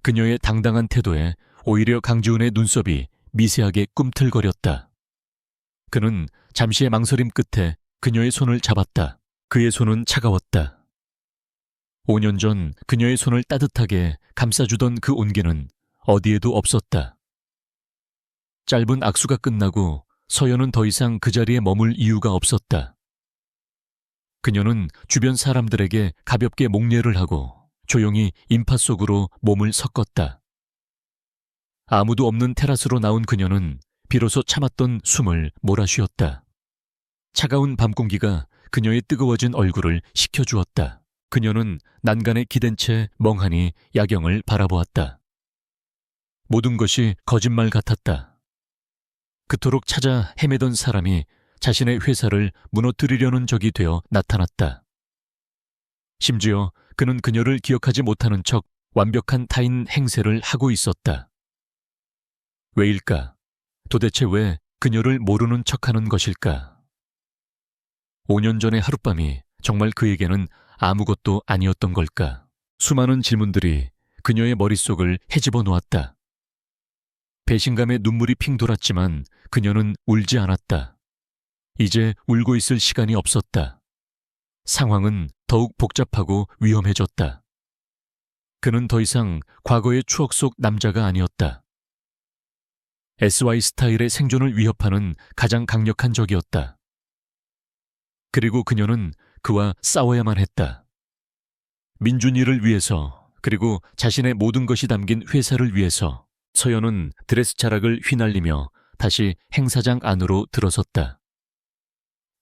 그녀의 당당한 태도에 오히려 강지훈의 눈썹이 미세하게 꿈틀거렸다. 그는 잠시의 망설임 끝에 그녀의 손을 잡았다. 그의 손은 차가웠다. 5년 전 그녀의 손을 따뜻하게 감싸주던 그 온기는 어디에도 없었다. 짧은 악수가 끝나고 서연은 더 이상 그 자리에 머물 이유가 없었다. 그녀는 주변 사람들에게 가볍게 목례를 하고 조용히 인파 속으로 몸을 섞었다. 아무도 없는 테라스로 나온 그녀는 비로소 참았던 숨을 몰아쉬었다. 차가운 밤 공기가 그녀의 뜨거워진 얼굴을 식혀주었다. 그녀는 난간에 기댄 채 멍하니 야경을 바라보았다. 모든 것이 거짓말 같았다. 그토록 찾아 헤매던 사람이 자신의 회사를 무너뜨리려는 적이 되어 나타났다. 심지어 그는 그녀를 기억하지 못하는 척 완벽한 타인 행세를 하고 있었다. 왜일까? 도대체 왜 그녀를 모르는 척하는 것일까? 5년 전의 하룻밤이 정말 그에게는 아무것도 아니었던 걸까? 수많은 질문들이 그녀의 머릿속을 헤집어 놓았다. 배신감에 눈물이 핑 돌았지만 그녀는 울지 않았다. 이제 울고 있을 시간이 없었다. 상황은 더욱 복잡하고 위험해졌다. 그는 더 이상 과거의 추억 속 남자가 아니었다. SY 스타일의 생존을 위협하는 가장 강력한 적이었다. 그리고 그녀는 그와 싸워야만 했다. 민준이를 위해서, 그리고 자신의 모든 것이 담긴 회사를 위해서 서연은 드레스 자락을 휘날리며 다시 행사장 안으로 들어섰다.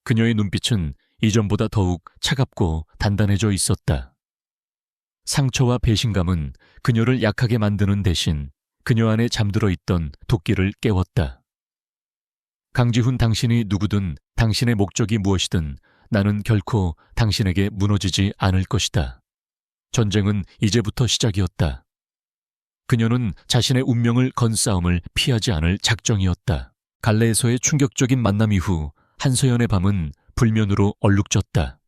그녀의 눈빛은 이전보다 더욱 차갑고 단단해져 있었다. 상처와 배신감은 그녀를 약하게 만드는 대신 그녀 안에 잠들어 있던 도끼를 깨웠다. 강지훈, 당신이 누구든 당신의 목적이 무엇이든 나는 결코 당신에게 무너지지 않을 것이다. 전쟁은 이제부터 시작이었다. 그녀는 자신의 운명을 건 싸움을 피하지 않을 작정이었다. 갈래에서의 충격적인 만남 이후 한서연의 밤은 불면으로 얼룩졌다.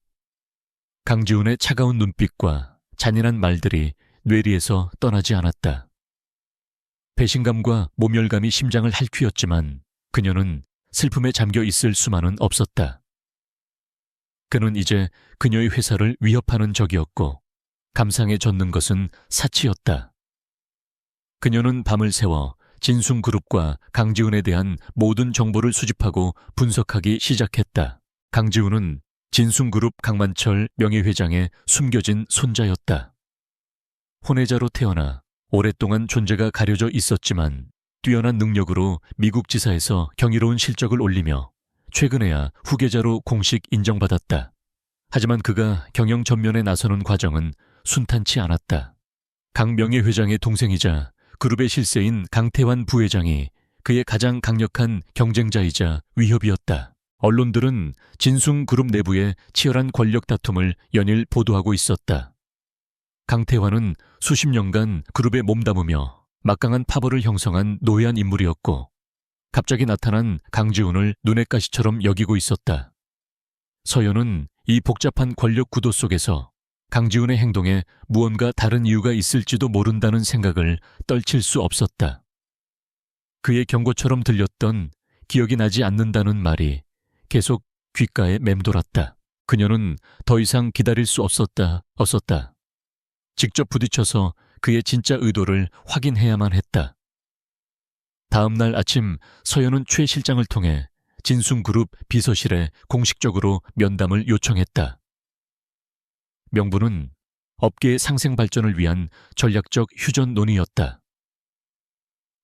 강지훈의 차가운 눈빛과 잔인한 말들이 뇌리에서 떠나지 않았다. 배신감과 모멸감이 심장을 핥히었지만 그녀는 슬픔에 잠겨 있을 수만은 없었다. 그는 이제 그녀의 회사를 위협하는 적이었고 감상에 젖는 것은 사치였다. 그녀는 밤을 새워 진숭그룹과 강지훈에 대한 모든 정보를 수집하고 분석하기 시작했다. 강지훈은 진숭그룹 강만철 명예회장의 숨겨진 손자였다. 혼외자로 태어나 오랫동안 존재가 가려져 있었지만 뛰어난 능력으로 미국 지사에서 경이로운 실적을 올리며 최근에야 후계자로 공식 인정받았다. 하지만 그가 경영 전면에 나서는 과정은 순탄치 않았다. 강 명예회장의 동생이자 그룹의 실세인 강태환 부회장이 그의 가장 강력한 경쟁자이자 위협이었다. 언론들은 진숭그룹 내부의 치열한 권력 다툼을 연일 보도하고 있었다. 강태환은 수십 년간 그룹에 몸담으며 막강한 파벌을 형성한 노예한 인물이었고 갑자기 나타난 강지훈을 눈의 가시처럼 여기고 있었다. 서연은 이 복잡한 권력 구도 속에서 강지훈의 행동에 무언가 다른 이유가 있을지도 모른다는 생각을 떨칠 수 없었다. 그의 경고처럼 들렸던 기억이 나지 않는다는 말이 계속 귓가에 맴돌았다. 그녀는 더 이상 기다릴 수 없었다. 직접 부딪혀서 그의 진짜 의도를 확인해야만 했다. 다음 날 아침 서연은 최 실장을 통해 진숭그룹 비서실에 공식적으로 면담을 요청했다. 명분은 업계의 상생 발전을 위한 전략적 휴전 논의였다.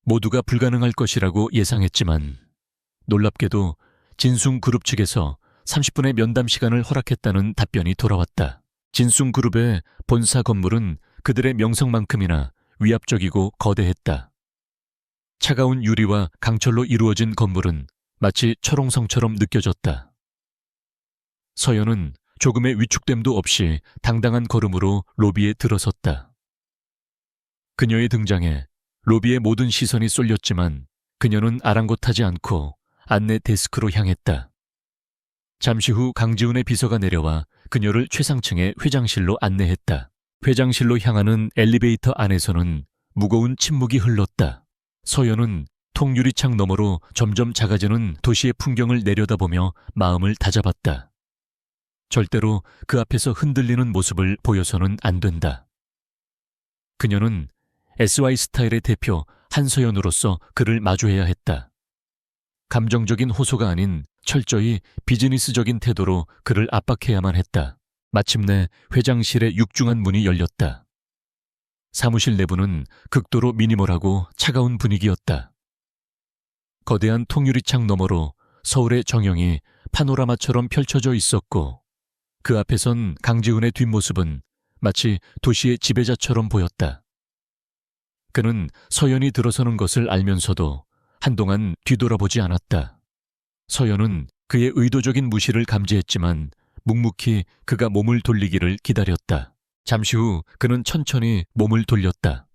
모두가 불가능할 것이라고 예상했지만 놀랍게도 진숭그룹 측에서 30분의 면담 시간을 허락했다는 답변이 돌아왔다. 진숭그룹의 본사 건물은 그들의 명성만큼이나 위압적이고 거대했다. 차가운 유리와 강철로 이루어진 건물은 마치 철옹성처럼 느껴졌다. 서연은 조금의 위축됨도 없이 당당한 걸음으로 로비에 들어섰다. 그녀의 등장에 로비의 모든 시선이 쏠렸지만 그녀는 아랑곳하지 않고 안내 데스크로 향했다. 잠시 후 강지훈의 비서가 내려와 그녀를 최상층의 회장실로 안내했다. 회장실로 향하는 엘리베이터 안에서는 무거운 침묵이 흘렀다. 서연은 통유리창 너머로 점점 작아지는 도시의 풍경을 내려다보며 마음을 다잡았다. 절대로 그 앞에서 흔들리는 모습을 보여서는 안 된다. 그녀는 SY 스타일의 대표 한서연으로서 그를 마주해야 했다. 감정적인 호소가 아닌 철저히 비즈니스적인 태도로 그를 압박해야만 했다. 마침내 회장실의 육중한 문이 열렸다. 사무실 내부는 극도로 미니멀하고 차가운 분위기였다. 거대한 통유리창 너머로 서울의 정형이 파노라마처럼 펼쳐져 있었고 그 앞에선 강지훈의 뒷모습은 마치 도시의 지배자처럼 보였다. 그는 서연이 들어서는 것을 알면서도 한동안 뒤돌아보지 않았다. 서연은 그의 의도적인 무시를 감지했지만 묵묵히 그가 몸을 돌리기를 기다렸다. 잠시 후 그는 천천히 몸을 돌렸다.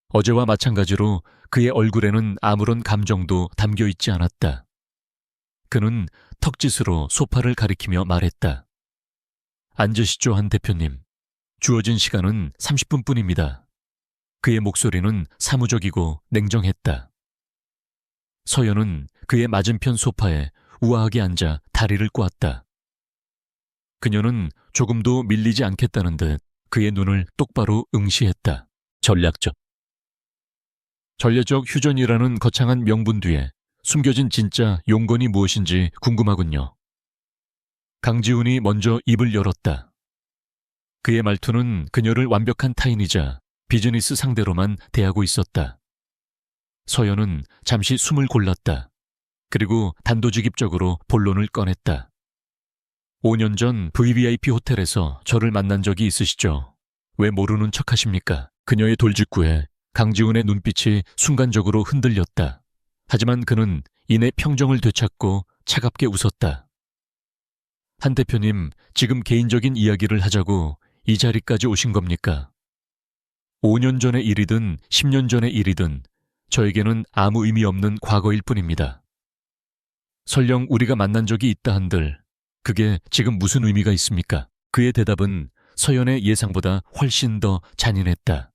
어제와 마찬가지로 그의 얼굴에는 아무런 감정도 담겨 있지 않았다. 그는 턱짓으로 소파를 가리키며 말했다. 앉으시죠, 한 대표님. 주어진 시간은 30분뿐입니다. 그의 목소리는 사무적이고 냉정했다. 서연은 그의 맞은편 소파에 우아하게 앉아 다리를 꼬았다. 그녀는 조금도 밀리지 않겠다는 듯 그의 눈을 똑바로 응시했다. 전략적 휴전이라는 거창한 명분 뒤에 숨겨진 진짜 용건이 무엇인지 궁금하군요. 강지훈이 먼저 입을 열었다. 그의 말투는 그녀를 완벽한 타인이자 비즈니스 상대로만 대하고 있었다. 서연은 잠시 숨을 골랐다. 그리고 단도직입적으로 본론을 꺼냈다. 5년 전 VVIP 호텔에서 저를 만난 적이 있으시죠? 왜 모르는 척 하십니까? 그녀의 돌직구에 강지훈의 눈빛이 순간적으로 흔들렸다. 하지만 그는 이내 평정을 되찾고 차갑게 웃었다. 한 대표님, 지금 개인적인 이야기를 하자고 이 자리까지 오신 겁니까? 5년 전의 일이든 10년 전의 일이든 저에게는 아무 의미 없는 과거일 뿐입니다. 설령 우리가 만난 적이 있다 한들 그게 지금 무슨 의미가 있습니까? 그의 대답은 서연의 예상보다 훨씬 더 잔인했다.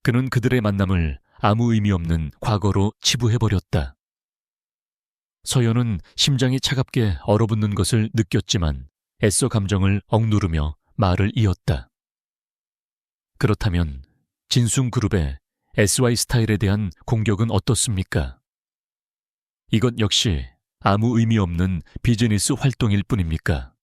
그는 그들의 만남을 아무 의미 없는 과거로 치부해버렸다. 서연은 심장이 차갑게 얼어붙는 것을 느꼈지만 애써 감정을 억누르며 말을 이었다. 그렇다면 진숭그룹의 SY스타일에 대한 공격은 어떻습니까? 이것 역시 아무 의미 없는 비즈니스 활동일 뿐입니까?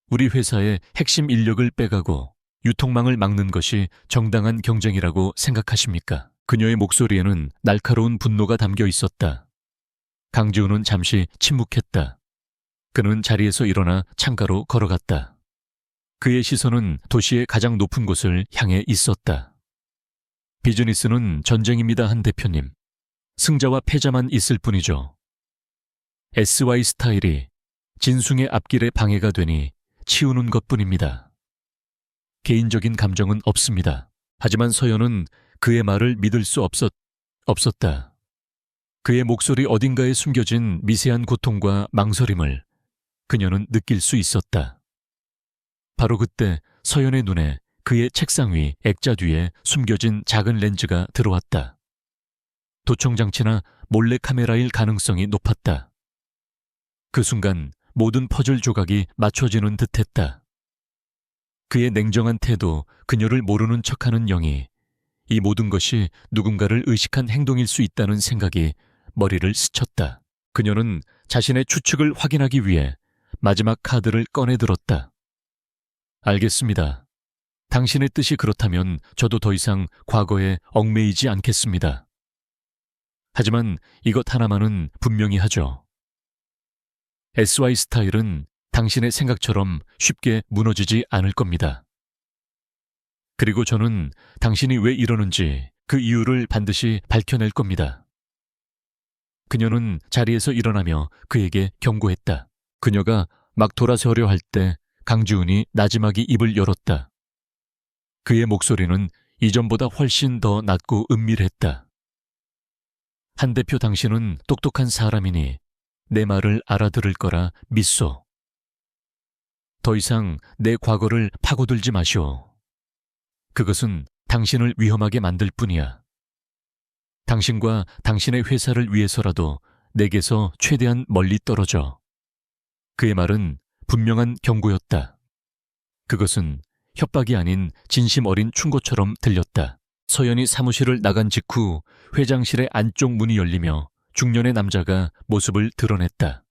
우리 회사의 핵심 인력을 빼가고 유통망을 막는 것이 정당한 경쟁이라고 생각하십니까? 그녀의 목소리에는 날카로운 분노가 담겨 있었다. 강지훈은 잠시 침묵했다. 그는 자리에서 일어나 창가로 걸어갔다. 그의 시선은 도시의 가장 높은 곳을 향해 있었다. 비즈니스는 전쟁입니다, 한 대표님. 승자와 패자만 있을 뿐이죠. SY스타일이 진숭의 앞길에 방해가 되니 치우는 것뿐입니다. 개인적인 감정은 없습니다. 하지만 서연은 그의 말을 믿을 수 없었다. 그의 목소리 어딘가에 숨겨진 미세한 고통과 망설임을 그녀는 느낄 수 있었다. 바로 그때 서연의 눈에 그의 책상 위 액자 뒤에 숨겨진 작은 렌즈가 들어왔다. 도청장치나 몰래카메라일 가능성이 높았다. 그 순간 모든 퍼즐 조각이 맞춰지는 듯했다. 그의 냉정한 태도, 그녀를 모르는 척하는 영이 이 모든 것이 누군가를 의식한 행동일 수 있다는 생각이 머리를 스쳤다. 그녀는 자신의 추측을 확인하기 위해 마지막 카드를 꺼내들었다. 알겠습니다. 당신의 뜻이 그렇다면 저도 더 이상 과거에 얽매이지 않겠습니다. 하지만 이것 하나만은 분명히 하죠. SY스타일은 당신의 생각처럼 쉽게 무너지지 않을 겁니다. 그리고 저는 당신이 왜 이러는지 그 이유를 반드시 밝혀낼 겁니다. 그녀는 자리에서 일어나며 그에게 경고했다. 그녀가 막 돌아서려 할 때 강지훈이 나지막이 입을 열었다. 그의 목소리는 이전보다 훨씬 더 낮고 은밀했다. 한 대표, 당신은 똑똑한 사람이니 내 말을 알아들을 거라 믿소. 더 이상 내 과거를 파고들지 마시오. 그것은 당신을 위험하게 만들 뿐이야. 당신과 당신의 회사를 위해서라도 내게서 최대한 멀리 떨어져. 그의 말은 분명한 경고였다. 그것은 협박이 아닌 진심 어린 충고처럼 들렸다. 서연이 사무실을 나간 직후 회장실의 안쪽 문이 열리며 중년의 남자가 모습을 드러냈다.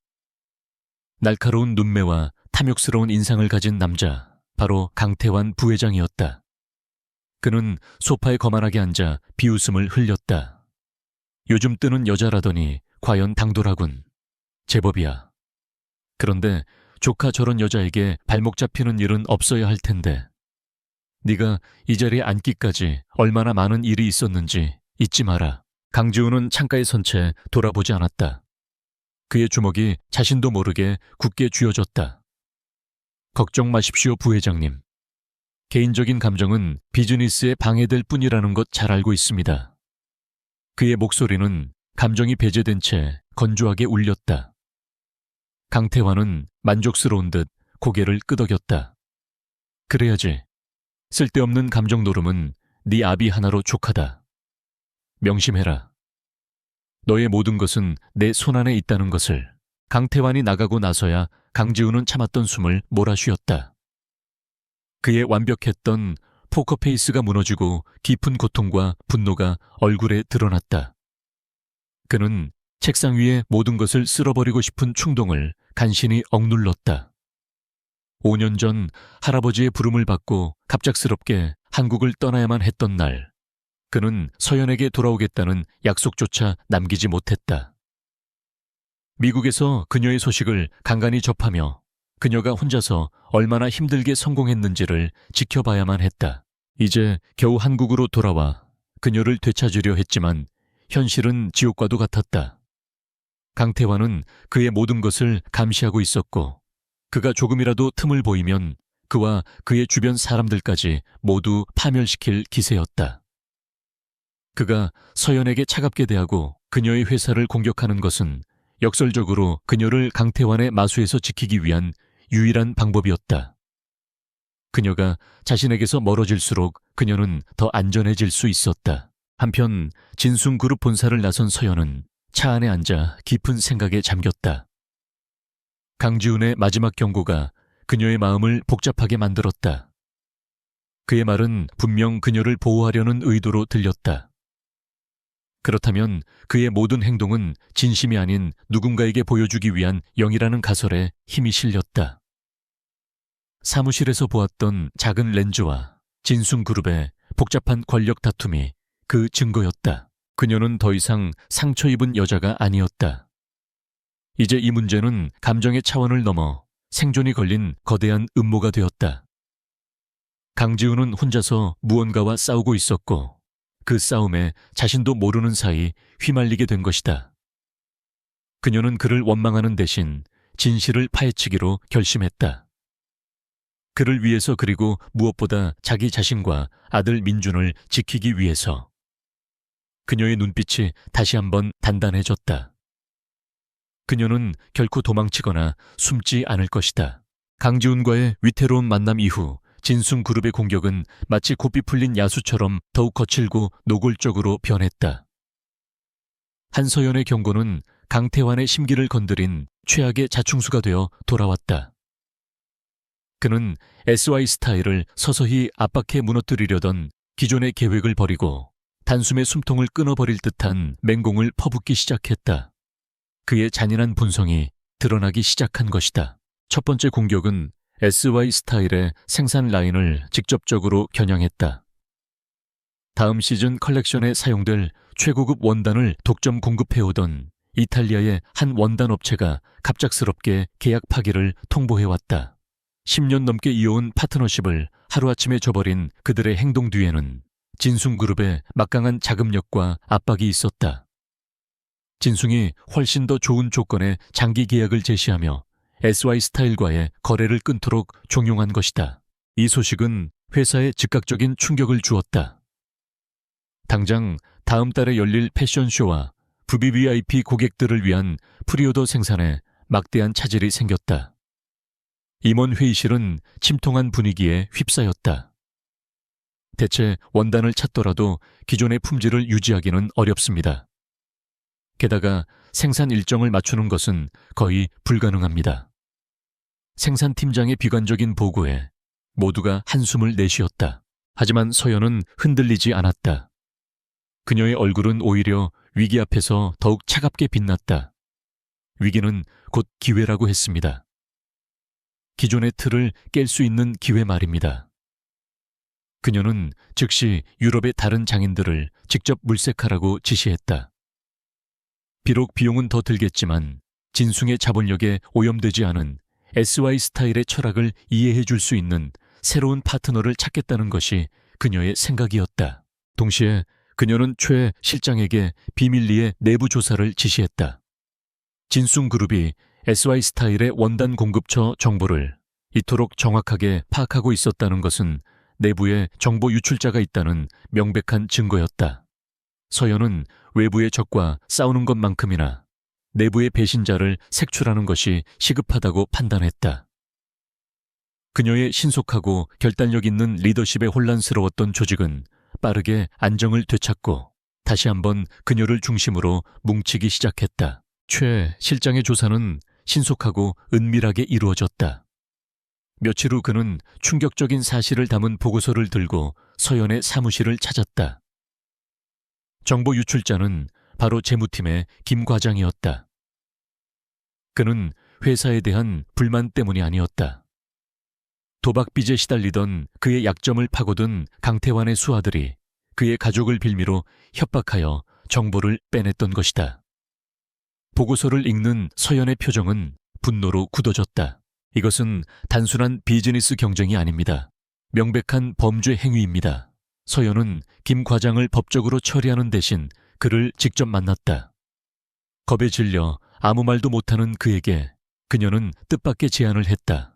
날카로운 눈매와 탐욕스러운 인상을 가진 남자, 바로 강태환 부회장이었다. 그는 소파에 거만하게 앉아 비웃음을 흘렸다. 요즘 뜨는 여자라더니 과연 당돌하군. 제법이야. 그런데 조카 저런 여자에게 발목 잡히는 일은 없어야 할 텐데. 네가 이 자리에 앉기까지 얼마나 많은 일이 있었는지 잊지 마라. 강지훈은 창가에 선 채 돌아보지 않았다. 그의 주먹이 자신도 모르게 굳게 쥐어졌다. 걱정 마십시오, 부회장님. 개인적인 감정은 비즈니스에 방해될 뿐이라는 것 잘 알고 있습니다. 그의 목소리는 감정이 배제된 채 건조하게 울렸다. 강태환은 만족스러운 듯 고개를 끄덕였다. 그래야지. 쓸데없는 감정 노름은 네 아비 하나로 족하다. 명심해라. 너의 모든 것은 내 손안에 있다는 것을. 강태환이 나가고 나서야 강지훈은 참았던 숨을 몰아쉬었다. 그의 완벽했던 포커페이스가 무너지고 깊은 고통과 분노가 얼굴에 드러났다. 그는 책상 위에 모든 것을 쓸어버리고 싶은 충동을 간신히 억눌렀다. 5년 전 할아버지의 부름을 받고 갑작스럽게 한국을 떠나야만 했던 날, 그는 서연에게 돌아오겠다는 약속조차 남기지 못했다. 미국에서 그녀의 소식을 간간히 접하며 그녀가 혼자서 얼마나 힘들게 성공했는지를 지켜봐야만 했다. 이제 겨우 한국으로 돌아와 그녀를 되찾으려 했지만 현실은 지옥과도 같았다. 강태환은 그의 모든 것을 감시하고 있었고, 그가 조금이라도 틈을 보이면 그와 그의 주변 사람들까지 모두 파멸시킬 기세였다. 그가 서연에게 차갑게 대하고 그녀의 회사를 공격하는 것은 역설적으로 그녀를 강태환의 마수에서 지키기 위한 유일한 방법이었다. 그녀가 자신에게서 멀어질수록 그녀는 더 안전해질 수 있었다. 한편 진숭그룹 본사를 나선 서연은 차 안에 앉아 깊은 생각에 잠겼다. 강지훈의 마지막 경고가 그녀의 마음을 복잡하게 만들었다. 그의 말은 분명 그녀를 보호하려는 의도로 들렸다. 그렇다면 그의 모든 행동은 진심이 아닌 누군가에게 보여주기 위한 영이라는 가설에 힘이 실렸다. 사무실에서 보았던 작은 렌즈와 진숭그룹의 복잡한 권력 다툼이 그 증거였다. 그녀는 더 이상 상처 입은 여자가 아니었다. 이제 이 문제는 감정의 차원을 넘어 생존이 걸린 거대한 음모가 되었다. 강지훈은 혼자서 무언가와 싸우고 있었고, 그 싸움에 자신도 모르는 사이 휘말리게 된 것이다. 그녀는 그를 원망하는 대신 진실을 파헤치기로 결심했다. 그를 위해서, 그리고 무엇보다 자기 자신과 아들 민준을 지키기 위해서. 그녀의 눈빛이 다시 한번 단단해졌다. 그녀는 결코 도망치거나 숨지 않을 것이다. 강지훈과의 위태로운 만남 이후 진숭그룹의 공격은 마치 고삐 풀린 야수처럼 더욱 거칠고 노골적으로 변했다. 한서연의 경고는 강태환의 심기를 건드린 최악의 자충수가 되어 돌아왔다. 그는 SY 스타일을 서서히 압박해 무너뜨리려던 기존의 계획을 버리고 단숨에 숨통을 끊어버릴 듯한 맹공을 퍼붓기 시작했다. 그의 잔인한 본성이 드러나기 시작한 것이다. 첫 번째 공격은 SY 스타일의 생산 라인을 직접적으로 겨냥했다. 다음 시즌 컬렉션에 사용될 최고급 원단을 독점 공급해오던 이탈리아의 한 원단 업체가 갑작스럽게 계약 파기를 통보해왔다. 10년 넘게 이어온 파트너십을 하루아침에 저버린 그들의 행동 뒤에는 진숭그룹의 막강한 자금력과 압박이 있었다. 진숭이 훨씬 더 좋은 조건의 장기 계약을 제시하며 SY 스타일과의 거래를 끊도록 종용한 것이다. 이 소식은 회사에 즉각적인 충격을 주었다. 당장 다음 달에 열릴 패션쇼와 VVIP 고객들을 위한 프리오더 생산에 막대한 차질이 생겼다. 임원 회의실은 침통한 분위기에 휩싸였다. 대체 원단을 찾더라도 기존의 품질을 유지하기는 어렵습니다. 게다가 생산 일정을 맞추는 것은 거의 불가능합니다. 생산팀장의 비관적인 보고에 모두가 한숨을 내쉬었다. 하지만 서연은 흔들리지 않았다. 그녀의 얼굴은 오히려 위기 앞에서 더욱 차갑게 빛났다. 위기는 곧 기회라고 했습니다. 기존의 틀을 깰 수 있는 기회 말입니다. 그녀는 즉시 유럽의 다른 장인들을 직접 물색하라고 지시했다. 비록 비용은 더 들겠지만 진숭의 자본력에 오염되지 않은 SY 스타일의 철학을 이해해 줄 수 있는 새로운 파트너를 찾겠다는 것이 그녀의 생각이었다. 동시에 그녀는 최 실장에게 비밀리에 내부 조사를 지시했다. 진숭그룹이 SY 스타일의 원단 공급처 정보를 이토록 정확하게 파악하고 있었다는 것은 내부에 정보 유출자가 있다는 명백한 증거였다. 서연은 외부의 적과 싸우는 것만큼이나 내부의 배신자를 색출하는 것이 시급하다고 판단했다. 그녀의 신속하고 결단력 있는 리더십에 혼란스러웠던 조직은 빠르게 안정을 되찾고 다시 한번 그녀를 중심으로 뭉치기 시작했다. 최 실장의 조사는 신속하고 은밀하게 이루어졌다. 며칠 후 그는 충격적인 사실을 담은 보고서를 들고 서연의 사무실을 찾았다. 정보 유출자는 바로 재무팀의 김 과장이었다. 그는 회사에 대한 불만 때문이 아니었다. 도박빚에 시달리던 그의 약점을 파고든 강태환의 수하들이 그의 가족을 빌미로 협박하여 정보를 빼냈던 것이다. 보고서를 읽는 서연의 표정은 분노로 굳어졌다. 이것은 단순한 비즈니스 경쟁이 아닙니다. 명백한 범죄 행위입니다. 서연은 김 과장을 법적으로 처리하는 대신 그를 직접 만났다. 겁에 질려 아무 말도 못하는 그에게 그녀는 뜻밖의 제안을 했다.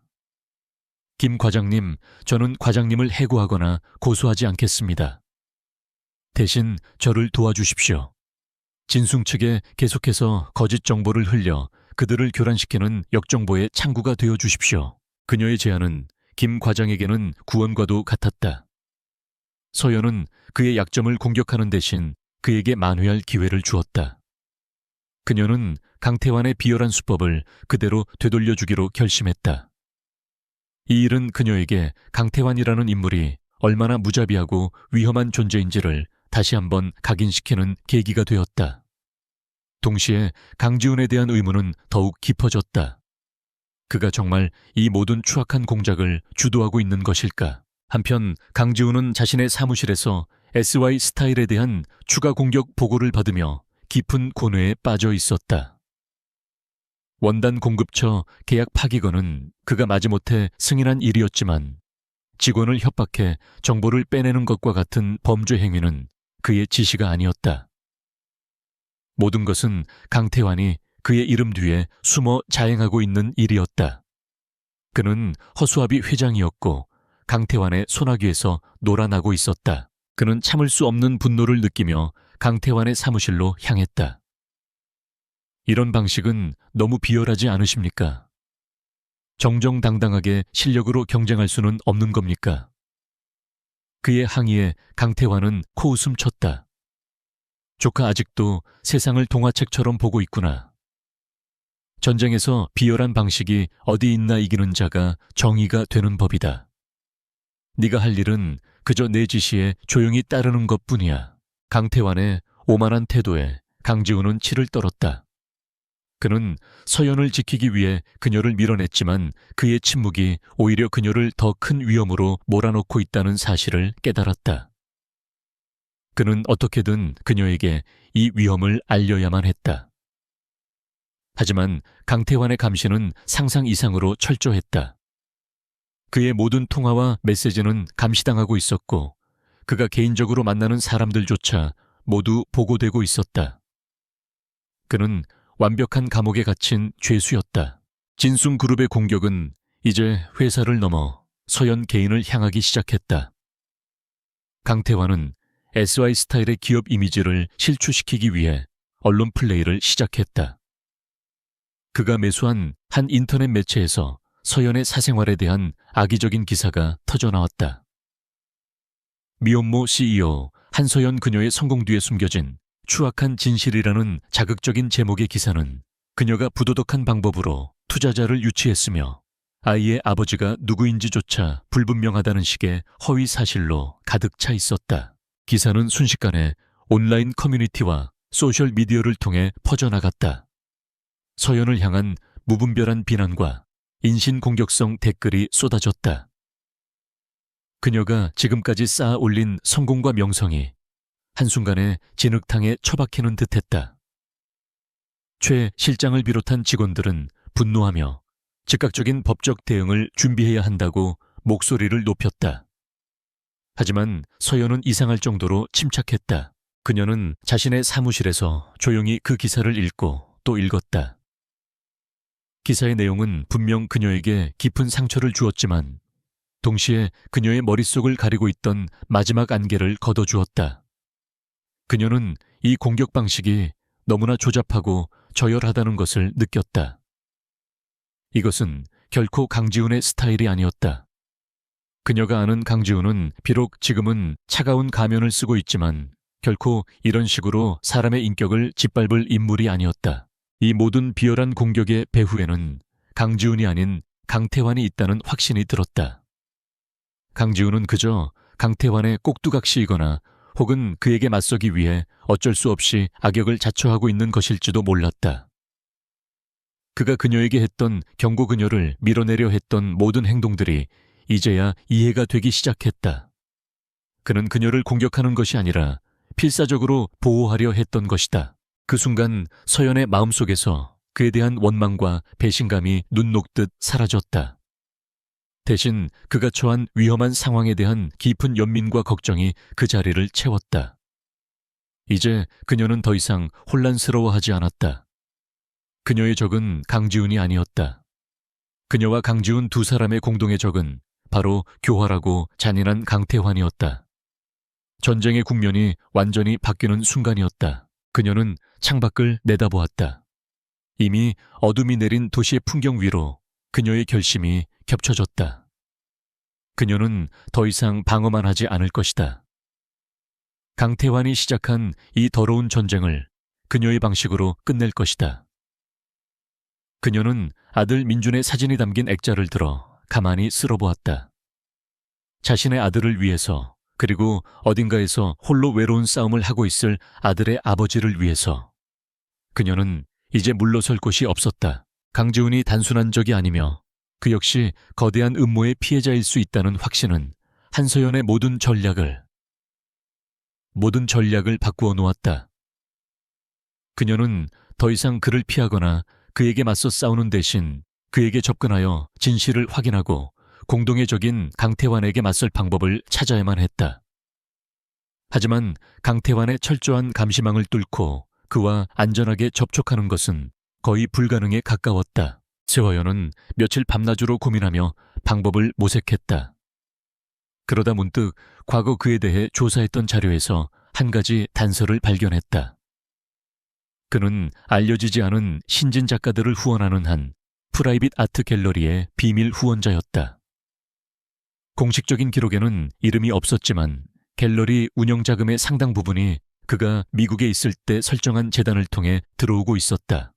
김 과장님, 저는 과장님을 해고하거나 고소하지 않겠습니다. 대신 저를 도와주십시오. 진숭 측에 계속해서 거짓 정보를 흘려 그들을 교란시키는 역정보의 창구가 되어 주십시오. 그녀의 제안은 김 과장에게는 구원과도 같았다. 서연은 그의 약점을 공격하는 대신 그에게 만회할 기회를 주었다. 그녀는 강태환의 비열한 수법을 그대로 되돌려주기로 결심했다. 이 일은 그녀에게 강태환이라는 인물이 얼마나 무자비하고 위험한 존재인지를 다시 한번 각인시키는 계기가 되었다. 동시에 강지훈에 대한 의문은 더욱 깊어졌다. 그가 정말 이 모든 추악한 공작을 주도하고 있는 것일까? 한편 강지훈은 자신의 사무실에서 SY 스타일에 대한 추가 공격 보고를 받으며 깊은 고뇌에 빠져 있었다. 원단 공급처 계약 파기건은 그가 마지못해 승인한 일이었지만 직원을 협박해 정보를 빼내는 것과 같은 범죄 행위는 그의 지시가 아니었다. 모든 것은 강태환이 그의 이름 뒤에 숨어 자행하고 있는 일이었다. 그는 허수아비 회장이었고 강태환의 소나귀에서 놀아나고 있었다. 그는 참을 수 없는 분노를 느끼며 강태환의 사무실로 향했다. 이런 방식은 너무 비열하지 않으십니까? 정정당당하게 실력으로 경쟁할 수는 없는 겁니까? 그의 항의에 강태환은 코웃음 쳤다. 조카 아직도 세상을 동화책처럼 보고 있구나. 전쟁에서 비열한 방식이 어디 있나 이기는 자가 정의가 되는 법이다. 네가 할 일은 그저 내 지시에 조용히 따르는 것뿐이야. 강태환의 오만한 태도에 강지훈은 치를 떨었다. 그는 서연을 지키기 위해 그녀를 밀어냈지만 그의 침묵이 오히려 그녀를 더 큰 위험으로 몰아넣고 있다는 사실을 깨달았다. 그는 어떻게든 그녀에게 이 위험을 알려야만 했다. 하지만 강태환의 감시는 상상 이상으로 철저했다. 그의 모든 통화와 메시지는 감시당하고 있었고 그가 개인적으로 만나는 사람들조차 모두 보고되고 있었다. 그는 완벽한 감옥에 갇힌 죄수였다. 진숭그룹의 공격은 이제 회사를 넘어 서연 개인을 향하기 시작했다. 강태환은 SY 스타일의 기업 이미지를 실추시키기 위해 언론 플레이를 시작했다. 그가 매수한 한 인터넷 매체에서 서연의 사생활에 대한 악의적인 기사가 터져나왔다. 미혼모 CEO 한서연 그녀의 성공 뒤에 숨겨진 추악한 진실이라는 자극적인 제목의 기사는 그녀가 부도덕한 방법으로 투자자를 유치했으며 아이의 아버지가 누구인지조차 불분명하다는 식의 허위 사실로 가득 차 있었다. 기사는 순식간에 온라인 커뮤니티와 소셜미디어를 통해 퍼져나갔다. 서연을 향한 무분별한 비난과 인신공격성 댓글이 쏟아졌다. 그녀가 지금까지 쌓아 올린 성공과 명성이 한순간에 진흙탕에 처박히는 듯했다. 최 실장을 비롯한 직원들은 분노하며 즉각적인 법적 대응을 준비해야 한다고 목소리를 높였다. 하지만 서연은 이상할 정도로 침착했다. 그녀는 자신의 사무실에서 조용히 그 기사를 읽고 또 읽었다. 기사의 내용은 분명 그녀에게 깊은 상처를 주었지만 동시에 그녀의 머릿속을 가리고 있던 마지막 안개를 걷어주었다. 그녀는 이 공격 방식이 너무나 조잡하고 저열하다는 것을 느꼈다. 이것은 결코 강지훈의 스타일이 아니었다. 그녀가 아는 강지훈은 비록 지금은 차가운 가면을 쓰고 있지만 결코 이런 식으로 사람의 인격을 짓밟을 인물이 아니었다. 이 모든 비열한 공격의 배후에는 강지훈이 아닌 강태환이 있다는 확신이 들었다. 강지훈은 그저 강태환의 꼭두각시이거나 혹은 그에게 맞서기 위해 어쩔 수 없이 악역을 자처하고 있는 것일지도 몰랐다. 그가 그녀에게 했던 경고 그녀를 밀어내려 했던 모든 행동들이 이제야 이해가 되기 시작했다. 그는 그녀를 공격하는 것이 아니라 필사적으로 보호하려 했던 것이다. 그 순간 서연의 마음속에서 그에 대한 원망과 배신감이 눈 녹듯 사라졌다. 대신 그가 처한 위험한 상황에 대한 깊은 연민과 걱정이 그 자리를 채웠다. 이제 그녀는 더 이상 혼란스러워하지 않았다. 그녀의 적은 강지훈이 아니었다. 그녀와 강지훈 두 사람의 공동의 적은 바로 교활하고 잔인한 강태환이었다. 전쟁의 국면이 완전히 바뀌는 순간이었다. 그녀는 창밖을 내다보았다. 이미 어둠이 내린 도시의 풍경 위로 그녀의 결심이 겹쳐졌다. 그녀는 더 이상 방어만 하지 않을 것이다. 강태환이 시작한 이 더러운 전쟁을 그녀의 방식으로 끝낼 것이다. 그녀는 아들 민준의 사진이 담긴 액자를 들어 가만히 쓸어보았다. 자신의 아들을 위해서, 그리고 어딘가에서 홀로 외로운 싸움을 하고 있을 아들의 아버지를 위해서. 그녀는 이제 물러설 곳이 없었다. 강지훈이 단순한 적이 아니며 그 역시 거대한 음모의 피해자일 수 있다는 확신은 한서연의 모든 전략을 바꾸어 놓았다. 그녀는 더 이상 그를 피하거나 그에게 맞서 싸우는 대신 그에게 접근하여 진실을 확인하고 공동의 적인 강태환에게 맞설 방법을 찾아야만 했다. 하지만 강태환의 철저한 감시망을 뚫고 그와 안전하게 접촉하는 것은 거의 불가능에 가까웠다. 세화연은 며칠 밤낮으로 고민하며 방법을 모색했다. 그러다 문득 과거 그에 대해 조사했던 자료에서 한 가지 단서를 발견했다. 그는 알려지지 않은 신진 작가들을 후원하는 한 프라이빗 아트 갤러리의 비밀 후원자였다. 공식적인 기록에는 이름이 없었지만 갤러리 운영 자금의 상당 부분이 그가 미국에 있을 때 설정한 재단을 통해 들어오고 있었다.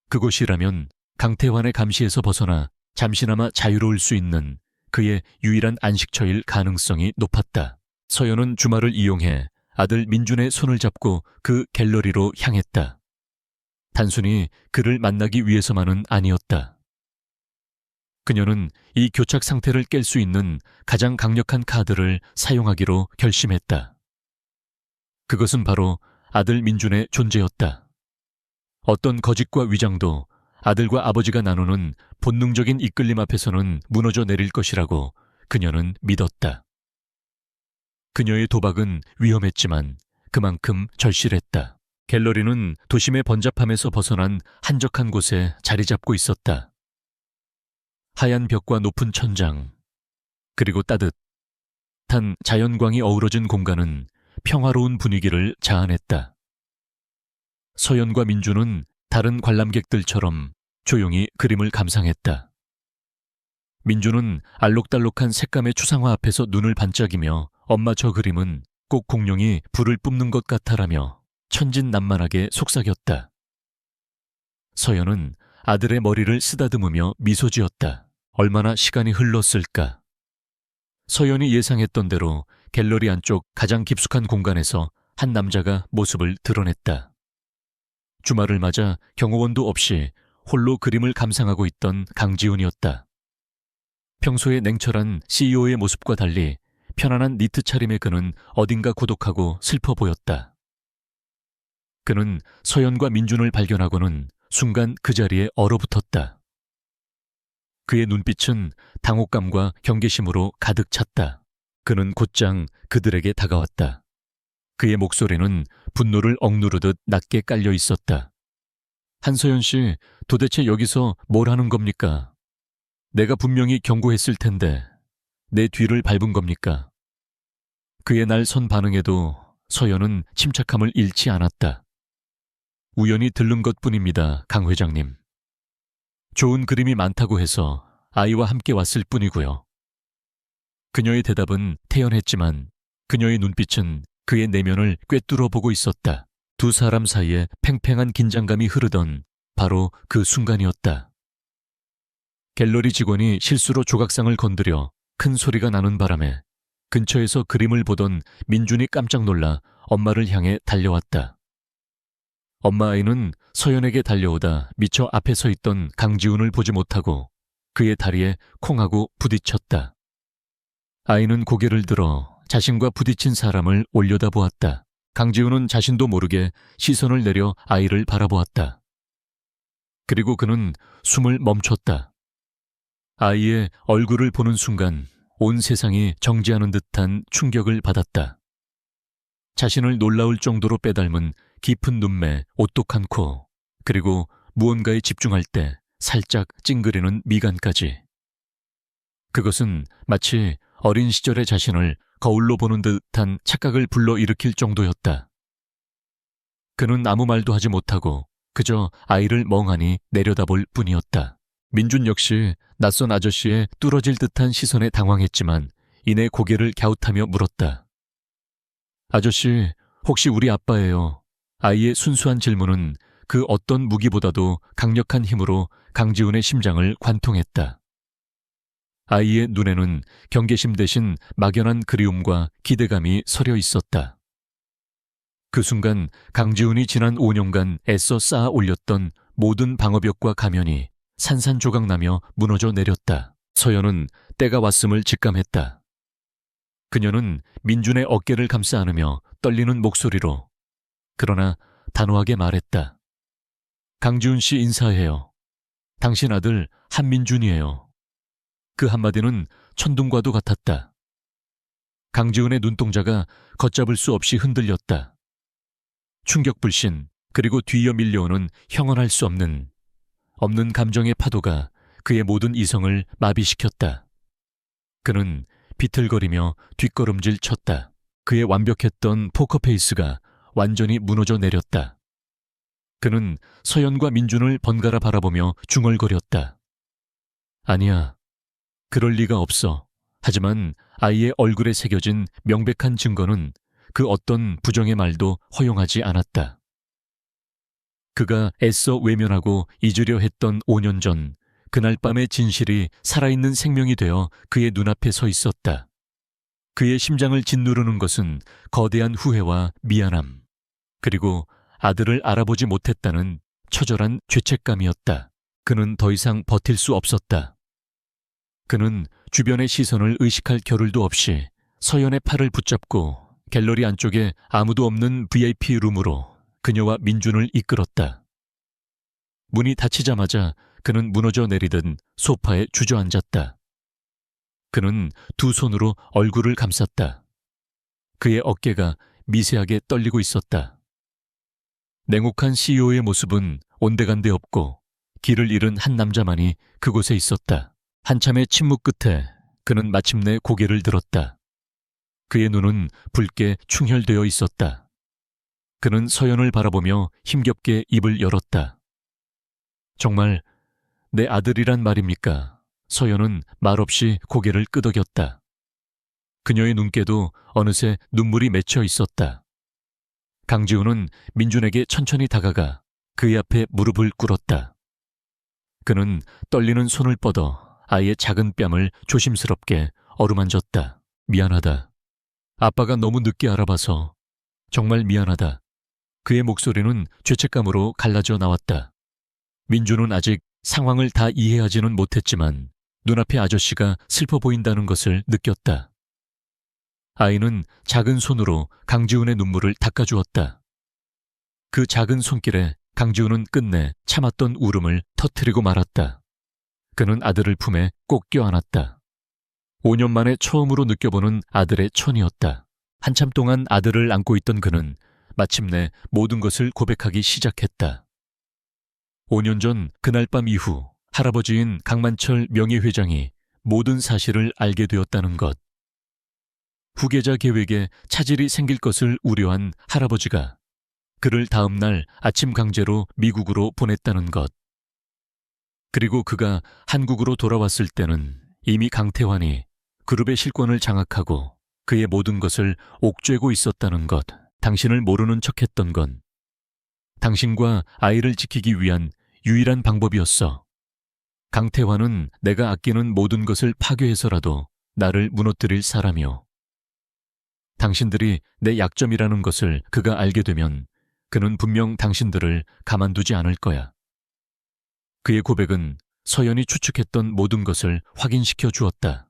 그곳이라면 강태환의 감시에서 벗어나 잠시나마 자유로울 수 있는 그의 유일한 안식처일 가능성이 높았다. 서연은 주말을 이용해 아들 민준의 손을 잡고 그 갤러리로 향했다. 단순히 그를 만나기 위해서만은 아니었다. 그녀는 이 교착 상태를 깰 수 있는 가장 강력한 카드를 사용하기로 결심했다. 그것은 바로 아들 민준의 존재였다. 어떤 거짓과 위장도 아들과 아버지가 나누는 본능적인 이끌림 앞에서는 무너져 내릴 것이라고 그녀는 믿었다. 그녀의 도박은 위험했지만 그만큼 절실했다. 갤러리는 도심의 번잡함에서 벗어난 한적한 곳에 자리 잡고 있었다. 하얀 벽과 높은 천장, 그리고 따뜻한 자연광이 어우러진 공간은 평화로운 분위기를 자아냈다. 서연과 민주는 다른 관람객들처럼 조용히 그림을 감상했다. 민주는 알록달록한 색감의 추상화 앞에서 눈을 반짝이며 엄마 저 그림은 꼭 공룡이 불을 뿜는 것 같아라며 천진난만하게 속삭였다. 서연은 아들의 머리를 쓰다듬으며 미소 지었다. 얼마나 시간이 흘렀을까. 서연이 예상했던 대로 갤러리 안쪽 가장 깊숙한 공간에서 한 남자가 모습을 드러냈다. 주말을 맞아 경호원도 없이 홀로 그림을 감상하고 있던 강지훈이었다. 평소에 냉철한 CEO의 모습과 달리 편안한 니트 차림의 그는 어딘가 고독하고 슬퍼 보였다. 그는 서연과 민준을 발견하고는 순간 그 자리에 얼어붙었다. 그의 눈빛은 당혹감과 경계심으로 가득 찼다. 그는 곧장 그들에게 다가왔다. 그의 목소리는 분노를 억누르듯 낮게 깔려 있었다. 한서연 씨, 도대체 여기서 뭘 하는 겁니까? 내가 분명히 경고했을 텐데 내 뒤를 밟은 겁니까? 그의 날 선 반응에도 서연은 침착함을 잃지 않았다. 우연히 들른 것뿐입니다, 강 회장님. 좋은 그림이 많다고 해서 아이와 함께 왔을 뿐이고요. 그녀의 대답은 태연했지만 그녀의 눈빛은 그의 내면을 꿰뚫어 보고 있었다. 두 사람 사이에 팽팽한 긴장감이 흐르던 바로 그 순간이었다. 갤러리 직원이 실수로 조각상을 건드려 큰 소리가 나는 바람에 근처에서 그림을 보던 민준이 깜짝 놀라 엄마를 향해 달려왔다. 엄마 아이는 서연에게 달려오다 미처 앞에 서 있던 강지훈을 보지 못하고 그의 다리에 콩하고 부딪혔다. 아이는 고개를 들어 자신과 부딪힌 사람을 올려다보았다. 강지훈은 자신도 모르게 시선을 내려 아이를 바라보았다. 그리고 그는 숨을 멈췄다. 아이의 얼굴을 보는 순간 온 세상이 정지하는 듯한 충격을 받았다. 자신을 놀라울 정도로 빼닮은 깊은 눈매, 오똑한 코, 그리고 무언가에 집중할 때 살짝 찡그리는 미간까지. 그것은 마치 어린 시절의 자신을 거울로 보는 듯한 착각을 불러일으킬 정도였다. 그는 아무 말도 하지 못하고 그저 아이를 멍하니 내려다볼 뿐이었다. 민준 역시 낯선 아저씨의 뚫어질 듯한 시선에 당황했지만 이내 고개를 갸웃하며 물었다. 아저씨, 혹시 우리 아빠예요? 아이의 순수한 질문은 그 어떤 무기보다도 강력한 힘으로 강지훈의 심장을 관통했다. 아이의 눈에는 경계심 대신 막연한 그리움과 기대감이 서려 있었다. 그 순간 강지훈이 지난 5년간 애써 쌓아 올렸던 모든 방어벽과 가면이 산산조각나며 무너져 내렸다. 서연은 때가 왔음을 직감했다. 그녀는 민준의 어깨를 감싸 안으며 떨리는 목소리로 그러나 단호하게 말했다. 강지훈 씨 인사해요. 당신 아들 한민준이에요. 그 한마디는 천둥과도 같았다. 강지훈의 눈동자가 걷잡을 수 없이 흔들렸다. 충격불신, 그리고 뒤이어 밀려오는 형언할 수 없는 감정의 파도가 그의 모든 이성을 마비시켰다. 그는 비틀거리며 뒷걸음질 쳤다. 그의 완벽했던 포커페이스가 완전히 무너져 내렸다. 그는 서연과 민준을 번갈아 바라보며 중얼거렸다. 아니야, 그럴 리가 없어. 하지만 아이의 얼굴에 새겨진 명백한 증거는 그 어떤 부정의 말도 허용하지 않았다. 그가 애써 외면하고 잊으려 했던 5년 전 그날 밤의 진실이 살아있는 생명이 되어 그의 눈앞에 서 있었다. 그의 심장을 짓누르는 것은 거대한 후회와 미안함, 그리고 아들을 알아보지 못했다는 처절한 죄책감이었다. 그는 더 이상 버틸 수 없었다. 그는 주변의 시선을 의식할 겨를도 없이 서연의 팔을 붙잡고 갤러리 안쪽에 아무도 없는 VIP 룸으로 그녀와 민준을 이끌었다. 문이 닫히자마자 그는 무너져 내리던 소파에 주저앉았다. 그는 두 손으로 얼굴을 감쌌다. 그의 어깨가 미세하게 떨리고 있었다. 냉혹한 CEO의 모습은 온데간데 없고 길을 잃은 한 남자만이 그곳에 있었다. 한참의 침묵 끝에 그는 마침내 고개를 들었다. 그의 눈은 붉게 충혈되어 있었다. 그는 서연을 바라보며 힘겹게 입을 열었다. 정말 내 아들이란 말입니까? 서연은 말없이 고개를 끄덕였다. 그녀의 눈께도 어느새 눈물이 맺혀 있었다. 강지훈은 민준에게 천천히 다가가 그의 앞에 무릎을 꿇었다. 그는 떨리는 손을 뻗어 아이의 작은 뺨을 조심스럽게 어루만졌다. 미안하다. 아빠가 너무 늦게 알아봐서 정말 미안하다. 그의 목소리는 죄책감으로 갈라져 나왔다. 민준은 아직 상황을 다 이해하지는 못했지만 눈앞의 아저씨가 슬퍼 보인다는 것을 느꼈다. 아이는 작은 손으로 강지훈의 눈물을 닦아주었다. 그 작은 손길에 강지훈은 끝내 참았던 울음을 터뜨리고 말았다. 그는 아들을 품에 꼭 껴안았다. 5년 만에 처음으로 느껴보는 아들의 천이었다. 한참 동안 아들을 안고 있던 그는 마침내 모든 것을 고백하기 시작했다. 5년 전 그날 밤 이후 할아버지인 강만철 명예회장이 모든 사실을 알게 되었다는 것. 후계자 계획에 차질이 생길 것을 우려한 할아버지가 그를 다음 날 아침 강제로 미국으로 보냈다는 것. 그리고 그가 한국으로 돌아왔을 때는 이미 강태환이 그룹의 실권을 장악하고 그의 모든 것을 옥죄고 있었다는 것. 당신을 모르는 척했던 건 당신과 아이를 지키기 위한 유일한 방법이었어. 강태환은 내가 아끼는 모든 것을 파괴해서라도 나를 무너뜨릴 사람이오. 당신들이 내 약점이라는 것을 그가 알게 되면 그는 분명 당신들을 가만두지 않을 거야. 그의 고백은 서연이 추측했던 모든 것을 확인시켜 주었다.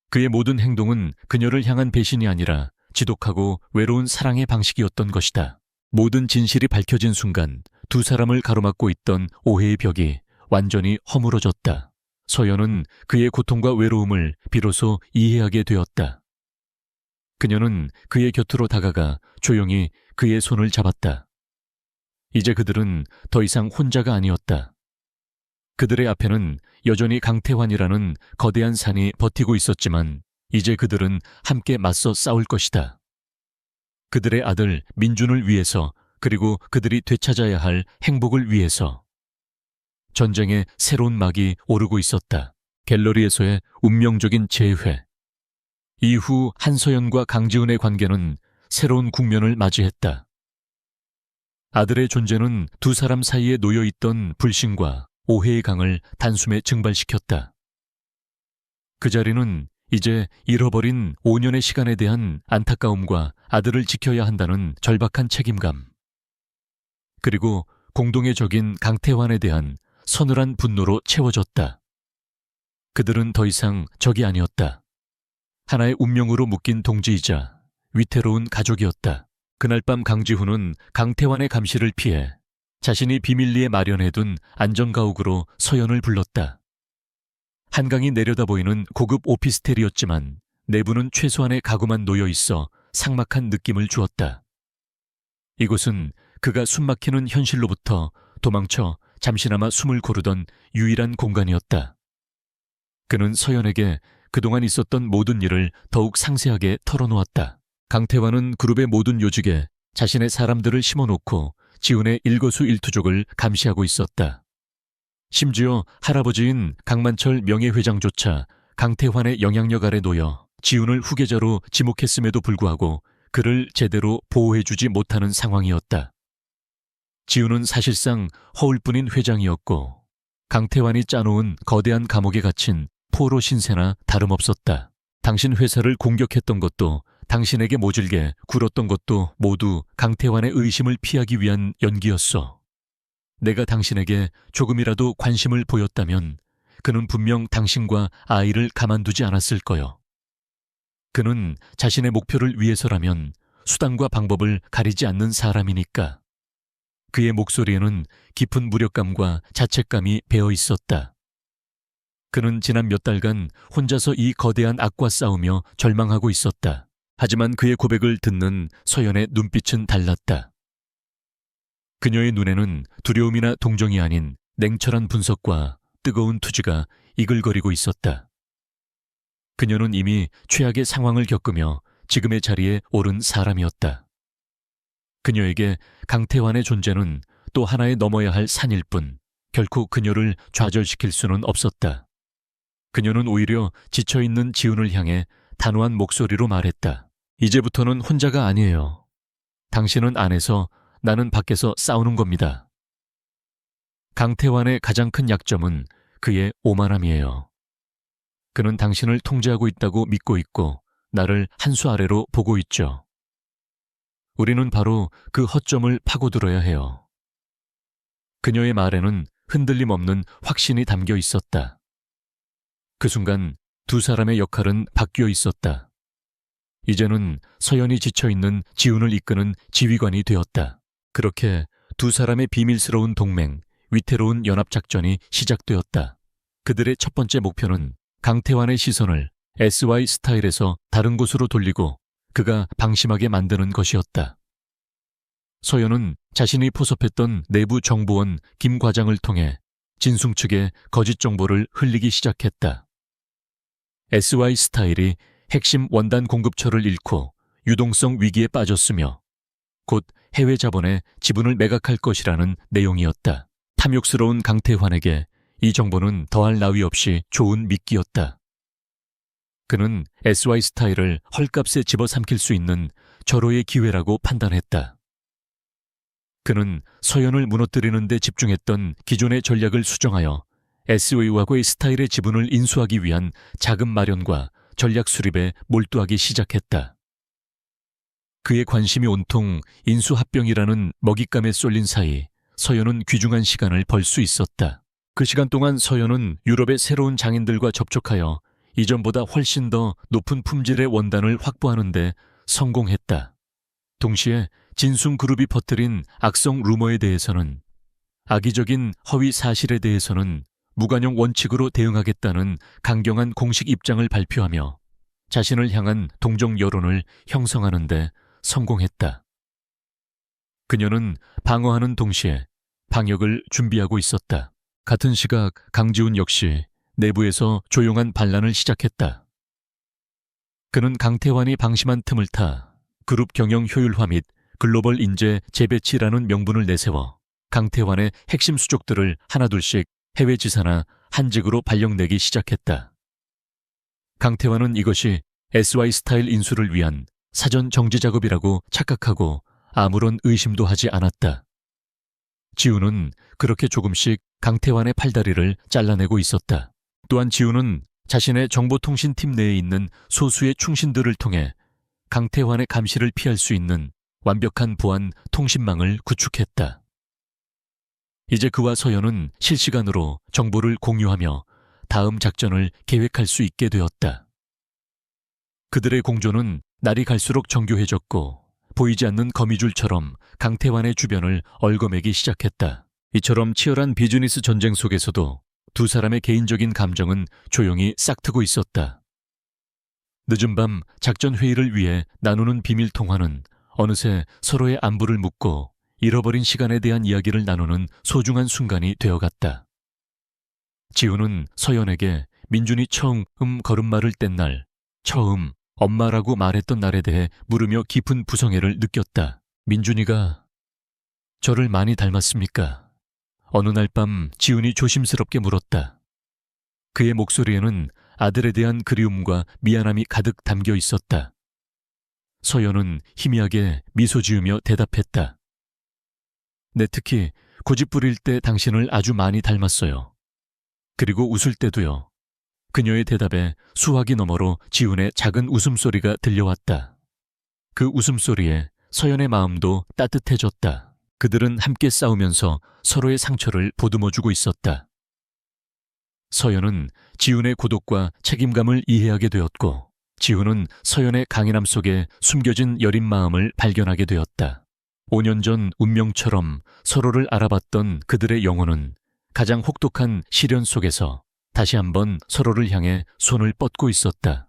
그의 모든 행동은 그녀를 향한 배신이 아니라 지독하고 외로운 사랑의 방식이었던 것이다. 모든 진실이 밝혀진 순간 두 사람을 가로막고 있던 오해의 벽이 완전히 허물어졌다. 서연은 그의 고통과 외로움을 비로소 이해하게 되었다. 그녀는 그의 곁으로 다가가 조용히 그의 손을 잡았다. 이제 그들은 더 이상 혼자가 아니었다. 그들의 앞에는 여전히 강태환이라는 거대한 산이 버티고 있었지만 이제 그들은 함께 맞서 싸울 것이다. 그들의 아들 민준을 위해서, 그리고 그들이 되찾아야 할 행복을 위해서. 전쟁의 새로운 막이 오르고 있었다. 갤러리에서의 운명적인 재회. 이후 한서연과 강지훈의 관계는 새로운 국면을 맞이했다. 아들의 존재는 두 사람 사이에 놓여있던 불신과 오해의 강을 단숨에 증발시켰다. 그 자리는 이제 잃어버린 5년의 시간에 대한 안타까움과 아들을 지켜야 한다는 절박한 책임감, 그리고 공동의 적인 강태환에 대한 서늘한 분노로 채워졌다. 그들은 더 이상 적이 아니었다. 하나의 운명으로 묶인 동지이자 위태로운 가족이었다. 그날 밤 강지훈은 강태환의 감시를 피해 자신이 비밀리에 마련해둔 안전가옥으로 서연을 불렀다. 한강이 내려다 보이는 고급 오피스텔이었지만 내부는 최소한의 가구만 놓여 있어 삭막한 느낌을 주었다. 이곳은 그가 숨막히는 현실로부터 도망쳐 잠시나마 숨을 고르던 유일한 공간이었다. 그는 서연에게 그동안 있었던 모든 일을 더욱 상세하게 털어놓았다. 강태환은 그룹의 모든 요직에 자신의 사람들을 심어놓고 지훈의 일거수일투족을 감시하고 있었다. 심지어 할아버지인 강만철 명예회장조차 강태환의 영향력 아래 놓여 지훈을 후계자로 지목했음에도 불구하고 그를 제대로 보호해주지 못하는 상황이었다. 지훈은 사실상 허울뿐인 회장이었고 강태환이 짜놓은 거대한 감옥에 갇힌 포로 신세나 다름없었다. 당신 회사를 공격했던 것도, 당신에게 모질게 굴었던 것도 모두 강태환의 의심을 피하기 위한 연기였어. 내가 당신에게 조금이라도 관심을 보였다면 그는 분명 당신과 아이를 가만두지 않았을 거요. 그는 자신의 목표를 위해서라면 수단과 방법을 가리지 않는 사람이니까. 그의 목소리에는 깊은 무력감과 자책감이 배어 있었다. 그는 지난 몇 달간 혼자서 이 거대한 악과 싸우며 절망하고 있었다. 하지만 그의 고백을 듣는 서연의 눈빛은 달랐다. 그녀의 눈에는 두려움이나 동정이 아닌 냉철한 분석과 뜨거운 투지가 이글거리고 있었다. 그녀는 이미 최악의 상황을 겪으며 지금의 자리에 오른 사람이었다. 그녀에게 강태환의 존재는 또 하나의 넘어야 할 산일 뿐 결코 그녀를 좌절시킬 수는 없었다. 그녀는 오히려 지쳐있는 지훈을 향해 단호한 목소리로 말했다. 이제부터는 혼자가 아니에요. 당신은 안에서, 나는 밖에서 싸우는 겁니다. 강태환의 가장 큰 약점은 그의 오만함이에요. 그는 당신을 통제하고 있다고 믿고 있고 나를 한 수 아래로 보고 있죠. 우리는 바로 그 허점을 파고들어야 해요. 그녀의 말에는 흔들림 없는 확신이 담겨 있었다. 그 순간 두 사람의 역할은 바뀌어 있었다. 이제는 서연이 지쳐있는 지훈을 이끄는 지휘관이 되었다. 그렇게 두 사람의 비밀스러운 동맹, 위태로운 연합작전이 시작되었다. 그들의 첫 번째 목표는 강태환의 시선을 SY 스타일에서 다른 곳으로 돌리고 그가 방심하게 만드는 것이었다. 서연은 자신이 포섭했던 내부 정보원 김 과장을 통해 진숭 측에 거짓 정보를 흘리기 시작했다. SY 스타일이 핵심 원단 공급처를 잃고 유동성 위기에 빠졌으며 곧 해외 자본에 지분을 매각할 것이라는 내용이었다. 탐욕스러운 강태환에게 이 정보는 더할 나위 없이 좋은 미끼였다. 그는 SY 스타일을 헐값에 집어삼킬 수 있는 절호의 기회라고 판단했다. 그는 서연을 무너뜨리는 데 집중했던 기존의 전략을 수정하여 SY와의 스타일의 지분을 인수하기 위한 자금 마련과 전략 수립에 몰두하기 시작했다. 그의 관심이 온통 인수합병이라는 먹잇감에 쏠린 사이 서연은 귀중한 시간을 벌 수 있었다. 그 시간 동안 서현은 유럽의 새로운 장인들과 접촉하여 이전보다 훨씬 더 높은 품질의 원단을 확보하는 데 성공했다. 동시에 진숭그룹이 퍼뜨린 악성 루머에 대해서는, 악의적인 허위 사실에 대해서는 무관용 원칙으로 대응하겠다는 강경한 공식 입장을 발표하며 자신을 향한 동정 여론을 형성하는 데 성공했다. 그녀는 방어하는 동시에 방역을 준비하고 있었다. 같은 시각 강지훈 역시 내부에서 조용한 반란을 시작했다. 그는 강태환이 방심한 틈을 타 그룹 경영 효율화 및 글로벌 인재 재배치라는 명분을 내세워 강태환의 핵심 수족들을 하나둘씩 해외 지사나 한직으로 발령내기 시작했다. 강태환은 이것이 SY 스타일 인수를 위한 사전 정지 작업이라고 착각하고 아무런 의심도 하지 않았다. 지훈은 그렇게 조금씩 강태환의 팔다리를 잘라내고 있었다. 또한 지훈은 자신의 정보통신팀 내에 있는 소수의 충신들을 통해 강태환의 감시를 피할 수 있는 완벽한 보안 통신망을 구축했다. 이제 그와 서현은 실시간으로 정보를 공유하며 다음 작전을 계획할 수 있게 되었다. 그들의 공조는 날이 갈수록 정교해졌고 보이지 않는 거미줄처럼 강태환의 주변을 얽어매기 시작했다. 이처럼 치열한 비즈니스 전쟁 속에서도 두 사람의 개인적인 감정은 조용히 싹트고 있었다. 늦은 밤 작전 회의를 위해 나누는 비밀 통화는 어느새 서로의 안부를 묻고 잃어버린 시간에 대한 이야기를 나누는 소중한 순간이 되어갔다. 지훈은 서연에게 민준이 처음 걸음마를 뗀 날, 처음 엄마라고 말했던 날에 대해 물으며 깊은 부성애를 느꼈다. 민준이가 저를 많이 닮았습니까? 어느 날 밤 지훈이 조심스럽게 물었다. 그의 목소리에는 아들에 대한 그리움과 미안함이 가득 담겨 있었다. 서연은 희미하게 미소 지으며 대답했다. 네, 특히 고집 부릴 때 당신을 아주 많이 닮았어요. 그리고 웃을 때도요. 그녀의 대답에 수화기 너머로 지훈의 작은 웃음소리가 들려왔다. 그 웃음소리에 서연의 마음도 따뜻해졌다. 그들은 함께 싸우면서 서로의 상처를 보듬어주고 있었다. 서연은 지훈의 고독과 책임감을 이해하게 되었고 지훈은 서연의 강인함 속에 숨겨진 여린 마음을 발견하게 되었다. 5년 전 운명처럼 서로를 알아봤던 그들의 영혼은 가장 혹독한 시련 속에서 다시 한번 서로를 향해 손을 뻗고 있었다.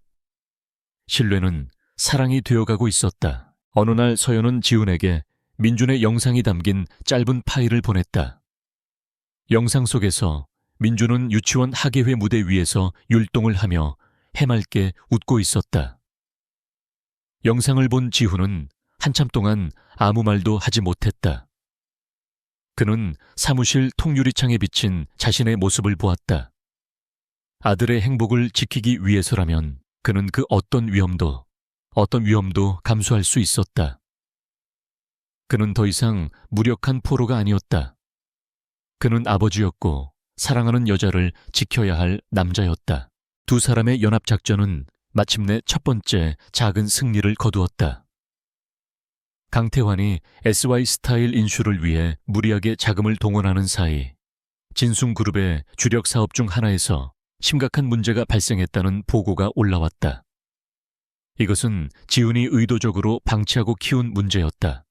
신뢰는 사랑이 되어가고 있었다. 어느 날 서연은 지훈에게 민준의 영상이 담긴 짧은 파일을 보냈다. 영상 속에서 민준은 유치원 학예회 무대 위에서 율동을 하며 해맑게 웃고 있었다. 영상을 본 지훈은 한참 동안 아무 말도 하지 못했다. 그는 사무실 통유리창에 비친 자신의 모습을 보았다. 아들의 행복을 지키기 위해서라면 그는 그 어떤 위험도 감수할 수 있었다. 그는 더 이상 무력한 포로가 아니었다. 그는 아버지였고 사랑하는 여자를 지켜야 할 남자였다. 두 사람의 연합작전은 마침내 첫 번째 작은 승리를 거두었다. 강태환이 SY 스타일 인수를 위해 무리하게 자금을 동원하는 사이 진숭그룹의 주력 사업 중 하나에서 심각한 문제가 발생했다는 보고가 올라왔다. 이것은 지훈이 의도적으로 방치하고 키운 문제였다.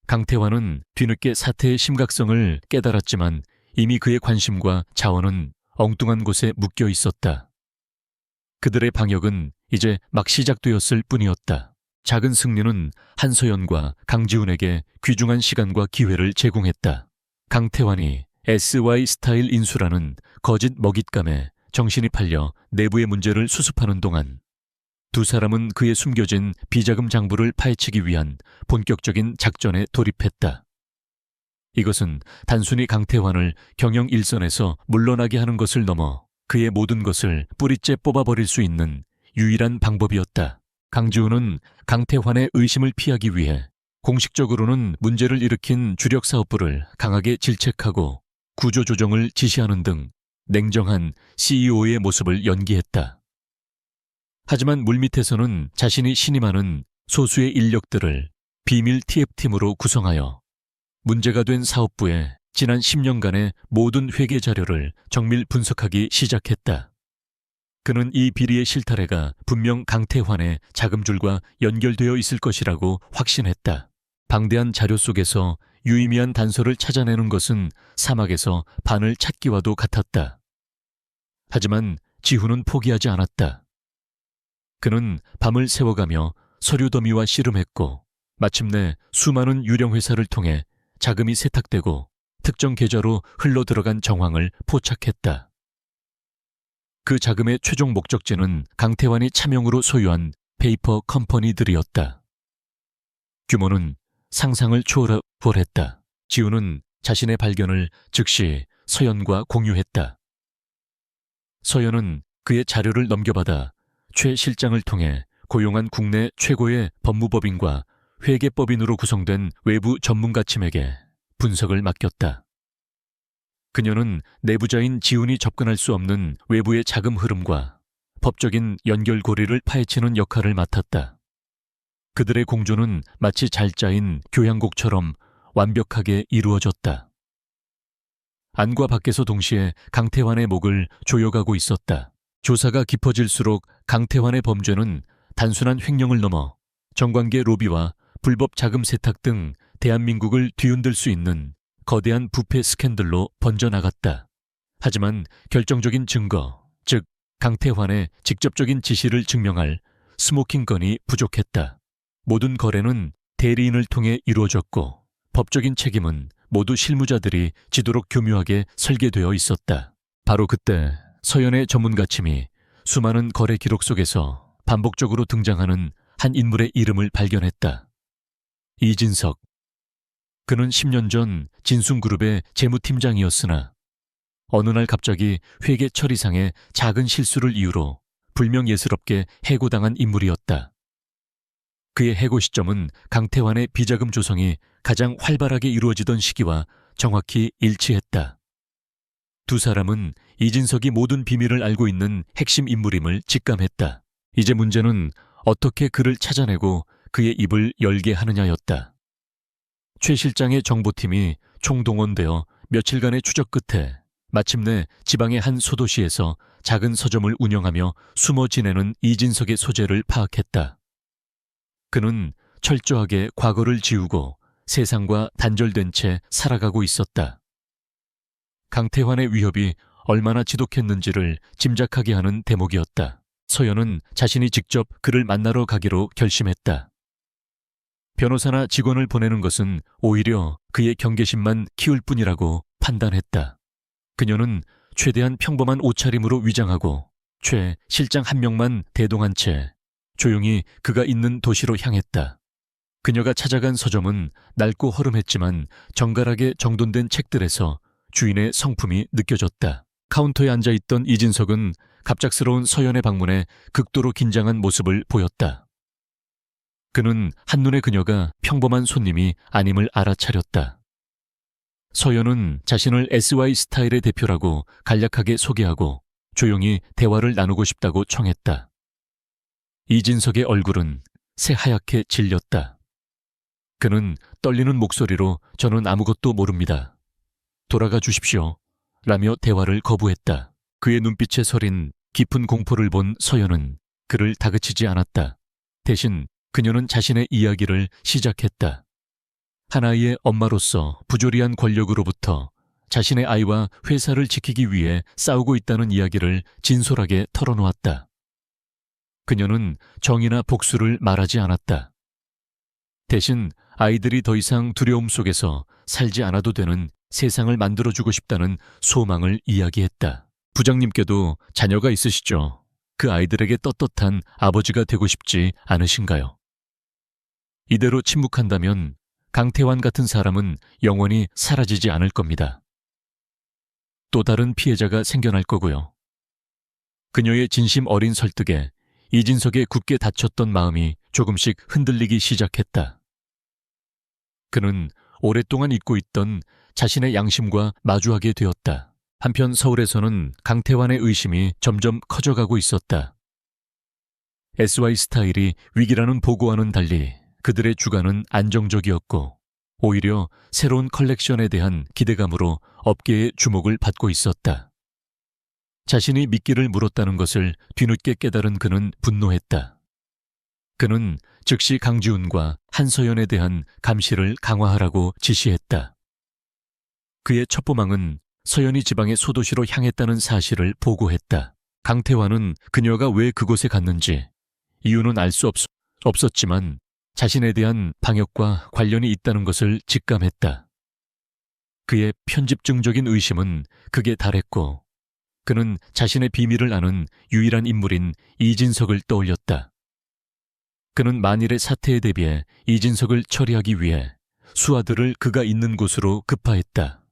강태환은 뒤늦게 사태의 심각성을 깨달았지만 이미 그의 관심과 자원은 엉뚱한 곳에 묶여 있었다. 그들의 방역은 이제 막 시작되었을 뿐이었다. 작은 승리는 한서연과 강지훈에게 귀중한 시간과 기회를 제공했다. 강태환이 SY 스타일 인수라는 거짓 먹잇감에 정신이 팔려 내부의 문제를 수습하는 동안 두 사람은 그의 숨겨진 비자금 장부를 파헤치기 위한 본격적인 작전에 돌입했다. 이것은 단순히 강태환을 경영 일선에서 물러나게 하는 것을 넘어 그의 모든 것을 뿌리째 뽑아버릴 수 있는 유일한 방법이었다. 강지훈은 강태환의 의심을 피하기 위해 공식적으로는 문제를 일으킨 주력 사업부를 강하게 질책하고 구조조정을 지시하는 등 냉정한 CEO의 모습을 연기했다. 하지만 물밑에서는 자신이 신임하는 소수의 인력들을 비밀 TF팀으로 구성하여 문제가 된 사업부에 지난 10년간의 모든 회계 자료를 정밀 분석하기 시작했다. 그는 이 비리의 실타래가 분명 강태환의 자금줄과 연결되어 있을 것이라고 확신했다. 방대한 자료 속에서 유의미한 단서를 찾아내는 것은 사막에서 바늘 찾기와도 같았다. 하지만 지훈은 포기하지 않았다. 그는 밤을 새워가며 서류 더미와 씨름했고 마침내 수많은 유령 회사를 통해 자금이 세탁되고 특정 계좌로 흘러들어간 정황을 포착했다. 그 자금의 최종 목적지는 강태환이 차명으로 소유한 페이퍼 컴퍼니들이었다. 규모는 상상을 초월했다. 지훈은 자신의 발견을 즉시 서연과 공유했다. 서연은 그의 자료를 넘겨받아 최 실장을 통해 고용한 국내 최고의 법무법인과 회계법인으로 구성된 외부 전문가팀에게 분석을 맡겼다. 그녀는 내부자인 지훈이 접근할 수 없는 외부의 자금 흐름과 법적인 연결고리를 파헤치는 역할을 맡았다. 그들의 공조는 마치 잘 짜인 교향곡처럼 완벽하게 이루어졌다. 안과 밖에서 동시에 강태환의 목을 조여가고 있었다. 조사가 깊어질수록 강태환의 범죄는 단순한 횡령을 넘어 정관계 로비와 불법 자금 세탁 등 대한민국을 뒤흔들 수 있는 거대한 부패 스캔들로 번져나갔다. 하지만 결정적인 증거, 즉 강태환의 직접적인 지시를 증명할 스모킹건이 부족했다. 모든 거래는 대리인을 통해 이루어졌고 법적인 책임은 모두 실무자들이 지도록 교묘하게 설계되어 있었다. 바로 그때 서연의 전문가팀이 수많은 거래 기록 속에서 반복적으로 등장하는 한 인물의 이름을 발견했다. 이진석. 그는 10년 전 진순그룹의 재무팀장이었으나 어느 날 갑자기 회계 처리상의 작은 실수를 이유로 불명예스럽게 해고당한 인물이었다. 그의 해고 시점은 강태환의 비자금 조성이 가장 활발하게 이루어지던 시기와 정확히 일치했다. 두 사람은 이진석이 모든 비밀을 알고 있는 핵심 인물임을 직감했다. 이제 문제는 어떻게 그를 찾아내고 그의 입을 열게 하느냐였다. 최 실장의 정보팀이 총동원되어 며칠간의 추적 끝에 마침내 지방의 한 소도시에서 작은 서점을 운영하며 숨어 지내는 이진석의 소재를 파악했다. 그는 철저하게 과거를 지우고 세상과 단절된 채 살아가고 있었다. 강태환의 위협이 얼마나 지독했는지를 짐작하게 하는 대목이었다. 서연은 자신이 직접 그를 만나러 가기로 결심했다. 변호사나 직원을 보내는 것은 오히려 그의 경계심만 키울 뿐이라고 판단했다. 그녀는 최대한 평범한 옷차림으로 위장하고 최 실장 한 명만 대동한 채 조용히 그가 있는 도시로 향했다. 그녀가 찾아간 서점은 낡고 허름했지만 정갈하게 정돈된 책들에서 주인의 성품이 느껴졌다. 카운터에 앉아있던 이진석은 갑작스러운 서연의 방문에 극도로 긴장한 모습을 보였다. 그는 한눈에 그녀가 평범한 손님이 아님을 알아차렸다. 서연은 자신을 SY 스타일의 대표라고 간략하게 소개하고 조용히 대화를 나누고 싶다고 청했다. 이진석의 얼굴은 새하얗게 질렸다. 그는 떨리는 목소리로 "저는 아무것도 모릅니다. 돌아가 주십시오." 라며 대화를 거부했다. 그의 눈빛에 서린 깊은 공포를 본 서연은 그를 다그치지 않았다. 대신 그녀는 자신의 이야기를 시작했다. 한 아이의 엄마로서 부조리한 권력으로부터 자신의 아이와 회사를 지키기 위해 싸우고 있다는 이야기를 진솔하게 털어놓았다. 그녀는 정의나 복수를 말하지 않았다. 대신 아이들이 더 이상 두려움 속에서 살지 않아도 되는 세상을 만들어주고 싶다는 소망을 이야기했다. 부장님께도 자녀가 있으시죠? 그 아이들에게 떳떳한 아버지가 되고 싶지 않으신가요? 이대로 침묵한다면 강태환 같은 사람은 영원히 사라지지 않을 겁니다. 또 다른 피해자가 생겨날 거고요. 그녀의 진심 어린 설득에 이진석의 굳게 닫혔던 마음이 조금씩 흔들리기 시작했다. 그는 오랫동안 잊고 있던 자신의 양심과 마주하게 되었다. 한편 서울에서는 강태환의 의심이 점점 커져가고 있었다. SY 스타일이 위기라는 보고와는 달리 그들의 주가는 안정적이었고 오히려 새로운 컬렉션에 대한 기대감으로 업계의 주목을 받고 있었다. 자신이 미끼를 물었다는 것을 뒤늦게 깨달은 그는 분노했다. 그는 즉시 강지훈과 한서연에 대한 감시를 강화하라고 지시했다. 그의 첩보망은 서연이 지방의 소도시로 향했다는 사실을 보고했다. 강태환은 그녀가 왜 그곳에 갔는지 이유는 알 수 없었지만 자신에 대한 방역과 관련이 있다는 것을 직감했다. 그의 편집증적인 의심은 극에 달했고 그는 자신의 비밀을 아는 유일한 인물인 이진석을 떠올렸다. 그는 만일의 사태에 대비해 이진석을 처리하기 위해 수하들을 그가 있는 곳으로 급파했다.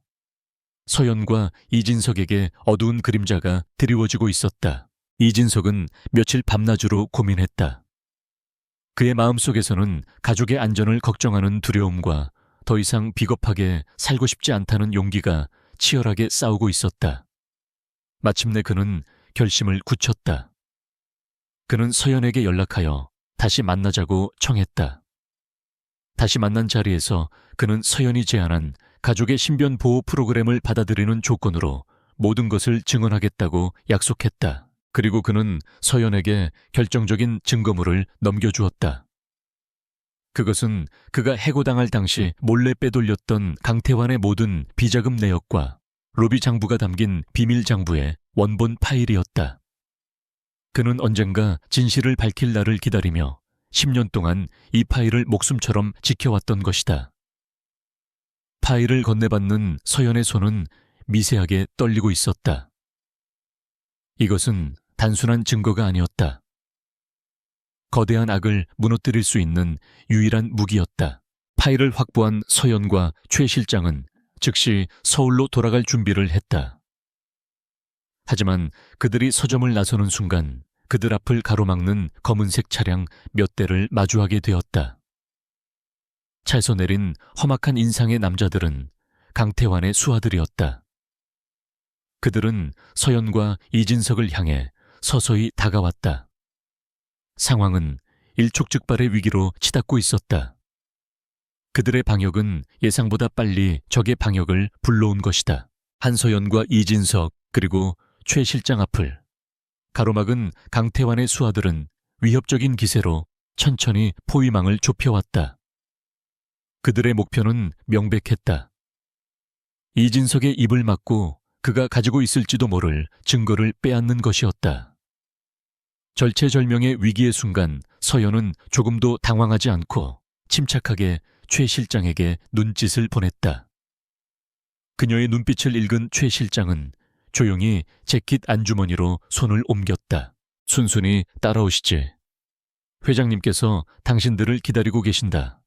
서연과 이진석에게 어두운 그림자가 드리워지고 있었다. 이진석은 며칠 밤낮으로 고민했다. 그의 마음속에서는 가족의 안전을 걱정하는 두려움과 더 이상 비겁하게 살고 싶지 않다는 용기가 치열하게 싸우고 있었다. 마침내 그는 결심을 굳혔다. 그는 서연에게 연락하여 다시 만나자고 청했다. 다시 만난 자리에서 그는 서연이 제안한 가족의 신변 보호 프로그램을 받아들이는 조건으로 모든 것을 증언하겠다고 약속했다. 그리고 그는 서연에게 결정적인 증거물을 넘겨주었다. 그것은 그가 해고당할 당시 몰래 빼돌렸던 강태환의 모든 비자금 내역과 로비 장부가 담긴 비밀 장부의 원본 파일이었다. 그는 언젠가 진실을 밝힐 날을 기다리며 10년 동안 이 파일을 목숨처럼 지켜왔던 것이다. 파일을 건네받는 서연의 손은 미세하게 떨리고 있었다. 이것은 단순한 증거가 아니었다. 거대한 악을 무너뜨릴 수 있는 유일한 무기였다. 파일을 확보한 서연과 최 실장은 즉시 서울로 돌아갈 준비를 했다. 하지만 그들이 서점을 나서는 순간 그들 앞을 가로막는 검은색 차량 몇 대를 마주하게 되었다. 차에서 내린 험악한 인상의 남자들은 강태환의 수하들이었다. 그들은 서연과 이진석을 향해 서서히 다가왔다. 상황은 일촉즉발의 위기로 치닫고 있었다. 그들의 방역은 예상보다 빨리 적의 방역을 불러온 것이다. 한서연과 이진석 그리고 최 실장 앞을 가로막은 강태환의 수하들은 위협적인 기세로 천천히 포위망을 좁혀왔다. 그들의 목표는 명백했다. 이진석의 입을 막고 그가 가지고 있을지도 모를 증거를 빼앗는 것이었다. 절체절명의 위기의 순간 서연은 조금도 당황하지 않고 침착하게 최 실장에게 눈짓을 보냈다. 그녀의 눈빛을 읽은 최 실장은 조용히 재킷 안주머니로 손을 옮겼다. 순순히 따라오시지. 회장님께서 당신들을 기다리고 계신다.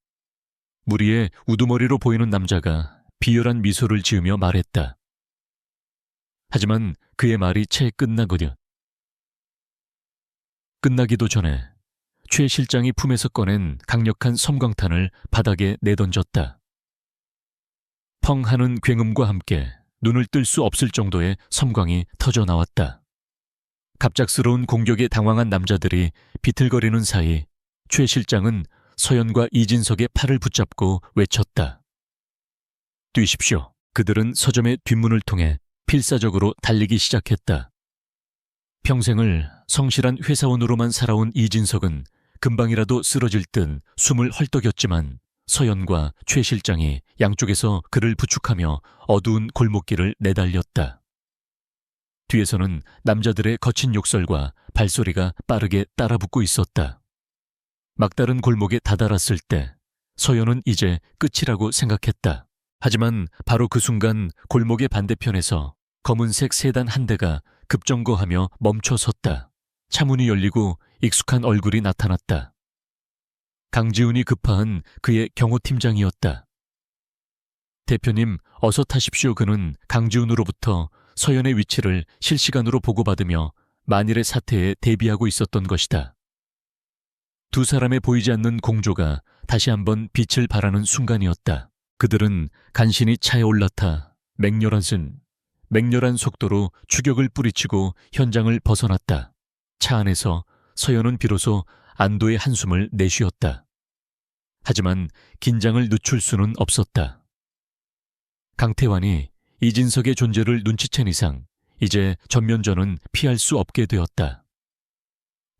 무리의 우두머리로 보이는 남자가 비열한 미소를 지으며 말했다. 하지만 그의 말이 채 끝나기도 전에 최 실장이 품에서 꺼낸 강력한 섬광탄을 바닥에 내던졌다. 펑 하는 굉음과 함께 눈을 뜰 수 없을 정도의 섬광이 터져 나왔다. 갑작스러운 공격에 당황한 남자들이 비틀거리는 사이 최 실장은 서연과 이진석의 팔을 붙잡고 외쳤다. 뛰십시오. 그들은 서점의 뒷문을 통해 필사적으로 달리기 시작했다. 평생을 성실한 회사원으로만 살아온 이진석은 금방이라도 쓰러질 듯 숨을 헐떡였지만 서연과 최 실장이 양쪽에서 그를 부축하며 어두운 골목길을 내달렸다. 뒤에서는 남자들의 거친 욕설과 발소리가 빠르게 따라붙고 있었다. 막다른 골목에 다다랐을 때 서연은 이제 끝이라고 생각했다. 하지만 바로 그 순간 골목의 반대편에서 검은색 세단 한 대가 급정거하며 멈춰 섰다. 차문이 열리고 익숙한 얼굴이 나타났다. 강지훈이 급파한 그의 경호팀장이었다. 대표님, 어서 타십시오. 그는 강지훈으로부터 서연의 위치를 실시간으로 보고받으며 만일의 사태에 대비하고 있었던 것이다. 두 사람의 보이지 않는 공조가 다시 한번 빛을 발하는 순간이었다. 그들은 간신히 차에 올라타 맹렬한 속도로 추격을 뿌리치고 현장을 벗어났다. 차 안에서 서연은 비로소 안도의 한숨을 내쉬었다. 하지만 긴장을 늦출 수는 없었다. 강태환이 이진석의 존재를 눈치챈 이상 이제 전면전은 피할 수 없게 되었다.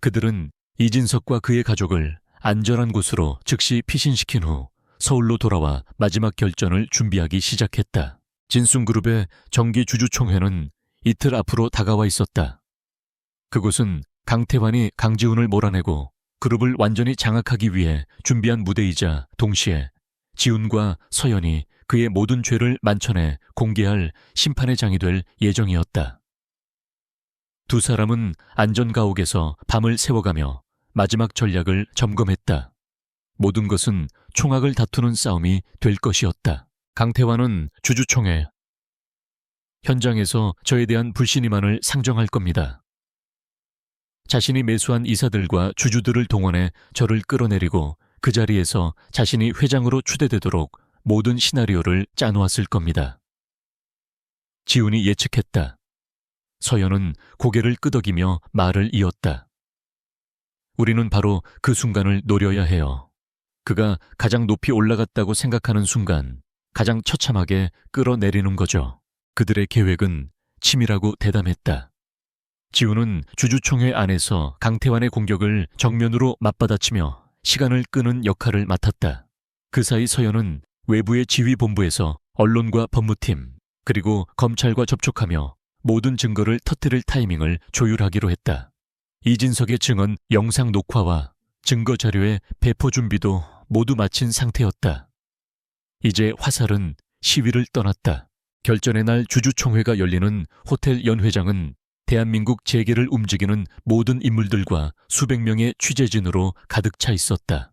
그들은 이진석과 그의 가족을 안전한 곳으로 즉시 피신시킨 후 서울로 돌아와 마지막 결전을 준비하기 시작했다. 진순그룹의 정기 주주총회는 이틀 앞으로 다가와 있었다. 그곳은 강태환이 강지훈을 몰아내고 그룹을 완전히 장악하기 위해 준비한 무대이자 동시에 지훈과 서연이 그의 모든 죄를 만천해 공개할 심판의 장이 될 예정이었다. 두 사람은 안전가옥에서 밤을 새워가며 마지막 전략을 점검했다. 모든 것은 총악을 다투는 싸움이 될 것이었다. 강태환은 주주총회 현장에서 저에 대한 불신임안을 상정할 겁니다. 자신이 매수한 이사들과 주주들을 동원해 저를 끌어내리고 그 자리에서 자신이 회장으로 추대되도록 모든 시나리오를 짜놓았을 겁니다. 지훈이 예측했다. 서연은 고개를 끄덕이며 말을 이었다. 우리는 바로 그 순간을 노려야 해요. 그가 가장 높이 올라갔다고 생각하는 순간 가장 처참하게 끌어내리는 거죠. 그들의 계획은 치밀하고 대담했다. 지훈은 주주총회 안에서 강태환의 공격을 정면으로 맞받아치며 시간을 끄는 역할을 맡았다. 그 사이 서연은 외부의 지휘본부에서 언론과 법무팀 그리고 검찰과 접촉하며 모든 증거를 터뜨릴 타이밍을 조율하기로 했다. 이진석의 증언 영상 녹화와 증거 자료의 배포 준비도 모두 마친 상태였다. 이제 화살은 시위를 떠났다. 결전의 날 주주총회가 열리는 호텔 연회장은 대한민국 재계를 움직이는 모든 인물들과 수백 명의 취재진으로 가득 차 있었다.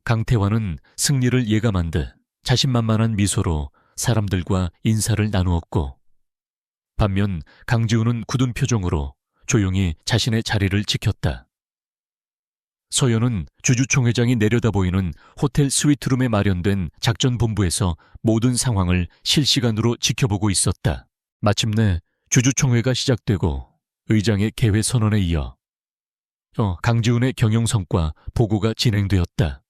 강태환은 승리를 예감한 듯 자신만만한 미소로 사람들과 인사를 나누었고, 반면 강지훈은 굳은 표정으로 조용히 자신의 자리를 지켰다. 서연은 주주총회장이 내려다보이는 호텔 스위트룸에 마련된 작전본부에서 모든 상황을 실시간으로 지켜보고 있었다. 마침내 주주총회가 시작되고 의장의 개회 선언에 이어 강지훈의 경영성과 보고가 진행되었다.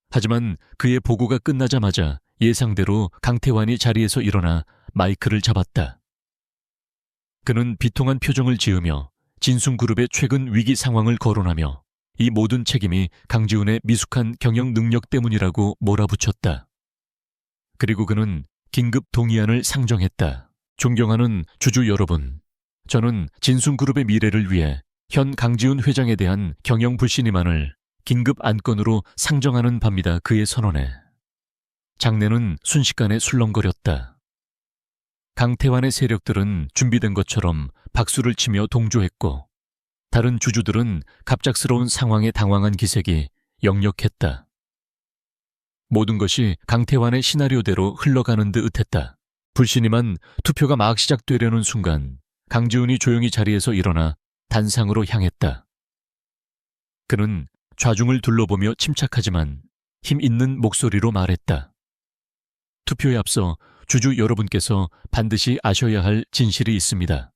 하지만 그의 보고가 끝나자마자 예상대로 강태환이 자리에서 일어나 마이크를 잡았다. 그는 비통한 표정을 지으며 진순그룹의 최근 위기 상황을 거론하며 이 모든 책임이 강지훈의 미숙한 경영 능력 때문이라고 몰아붙였다. 그리고 그는 긴급 동의안을 상정했다. 존경하는 주주 여러분, 저는 진순그룹의 미래를 위해 현 강지훈 회장에 대한 경영 불신임안을 긴급 안건으로 상정하는 바입니다. 그의 선언에 장내는 순식간에 술렁거렸다. 강태환의 세력들은 준비된 것처럼 박수를 치며 동조했고, 다른 주주들은 갑작스러운 상황에 당황한 기색이 역력했다. 모든 것이 강태환의 시나리오대로 흘러가는 듯했다. 불신임한 투표가 막 시작되려는 순간 강지훈이 조용히 자리에서 일어나 단상으로 향했다. 그는 좌중을 둘러보며 침착하지만 힘 있는 목소리로 말했다. 투표에 앞서 주주 여러분께서 반드시 아셔야 할 진실이 있습니다.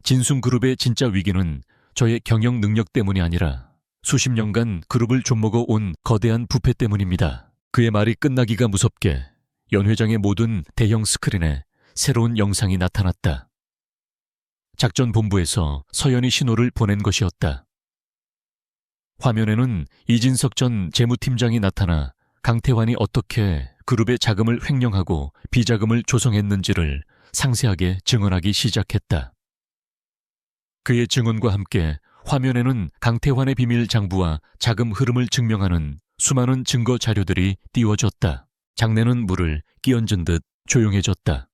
진순그룹의 진짜 위기는 저의 경영 능력 때문이 아니라 수십 년간 그룹을 좀먹어 온 거대한 부패 때문입니다. 그의 말이 끝나기가 무섭게 연회장의 모든 대형 스크린에 새로운 영상이 나타났다. 작전본부에서 서연이 신호를 보낸 것이었다. 화면에는 이진석 전 재무팀장이 나타나 강태환이 어떻게 그룹의 자금을 횡령하고 비자금을 조성했는지를 상세하게 증언하기 시작했다. 그의 증언과 함께 화면에는 강태환의 비밀 장부와 자금 흐름을 증명하는 수많은 증거 자료들이 띄워졌다. 장내는 물을 끼얹은 듯 조용해졌다.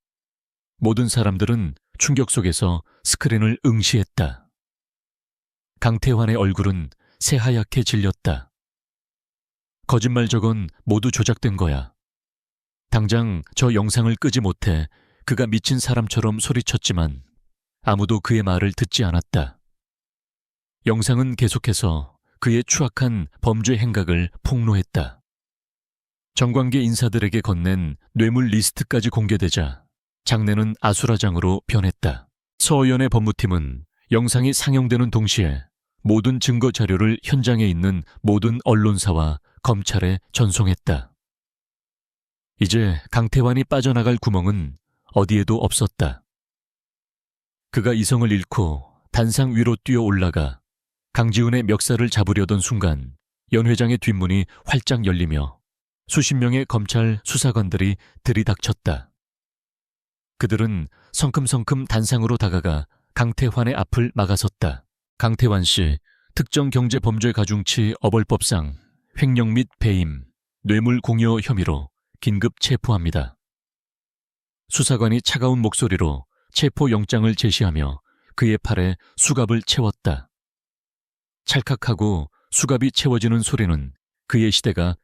모든 사람들은 충격 속에서 스크린을 응시했다. 강태환의 얼굴은 새하얗게 질렸다. 거짓말 저건 모두 조작된 거야. 당장 저 영상을 끄지 못해 그가 미친 사람처럼 소리쳤지만 아무도 그의 말을 듣지 않았다. 영상은 계속해서 그의 추악한 범죄 행각을 폭로했다. 정관계 인사들에게 건넨 뇌물 리스트까지 공개되자 장내는 아수라장으로 변했다. 서의원의 법무팀은 영상이 상영되는 동시에 모든 증거 자료를 현장에 있는 모든 언론사와 검찰에 전송했다. 이제 강태환이 빠져나갈 구멍은 어디에도 없었다. 그가 이성을 잃고 단상 위로 뛰어 올라가 강지훈의 멱살을 잡으려던 순간 연 회장의 뒷문이 활짝 열리며 수십 명의 검찰 수사관들이 들이닥쳤다. 그들은 성큼성큼 단상으로 다가가 강태환의 앞을 막아섰다. 강태환 씨, 특정경제범죄 가중치 어벌법상 횡령 및 배임, 뇌물 공여 혐의로 긴급 체포합니다. 수사관이 차가운 목소리로 체포영장을 제시하며 그의 팔에 수갑을 채웠다. 찰칵하고 수갑이 채워지는 소리는 그의 시대가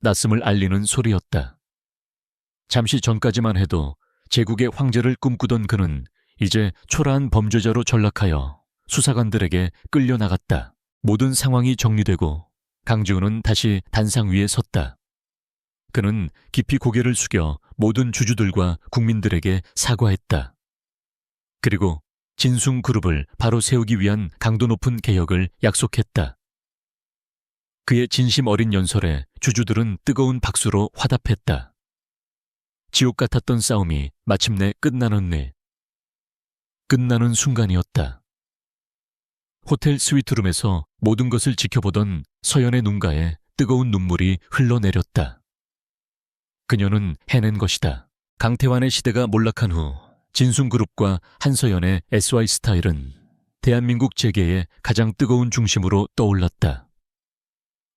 끝났음을 알리는 소리였다. 잠시 전까지만 해도 제국의 황제를 꿈꾸던 그는 이제 초라한 범죄자로 전락하여 수사관들에게 끌려나갔다. 모든 상황이 정리되고 강지훈은 다시 단상 위에 섰다. 그는 깊이 고개를 숙여 모든 주주들과 국민들에게 사과했다. 그리고 진숭그룹을 바로 세우기 위한 강도 높은 개혁을 약속했다. 그의 진심 어린 연설에 주주들은 뜨거운 박수로 화답했다. 지옥 같았던 싸움이 마침내 끝나는 순간이었다. 호텔 스위트룸에서 모든 것을 지켜보던 서연의 눈가에 뜨거운 눈물이 흘러내렸다. 그녀는 해낸 것이다. 강태환의 시대가 몰락한 후 진숭그룹과 한서연의 SY스타일은 대한민국 재계의 가장 뜨거운 중심으로 떠올랐다.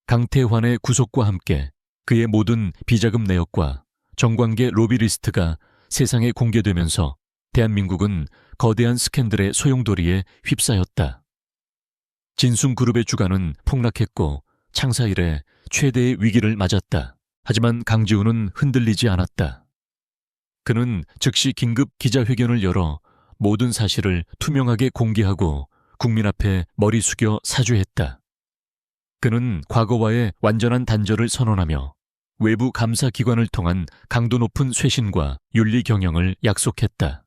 강태환의 구속과 함께 그의 모든 비자금 내역과 정관계 로비리스트가 세상에 공개되면서 대한민국은 거대한 스캔들의 소용돌이에 휩싸였다. 진숭그룹의 주가는 폭락했고 창사 이래 최대의 위기를 맞았다. 하지만 강지훈은 흔들리지 않았다. 그는 즉시 긴급 기자회견을 열어 모든 사실을 투명하게 공개하고 국민 앞에 머리 숙여 사죄했다. 그는 과거와의 완전한 단절을 선언하며 외부 감사기관을 통한 강도 높은 쇄신과 윤리 경영을 약속했다.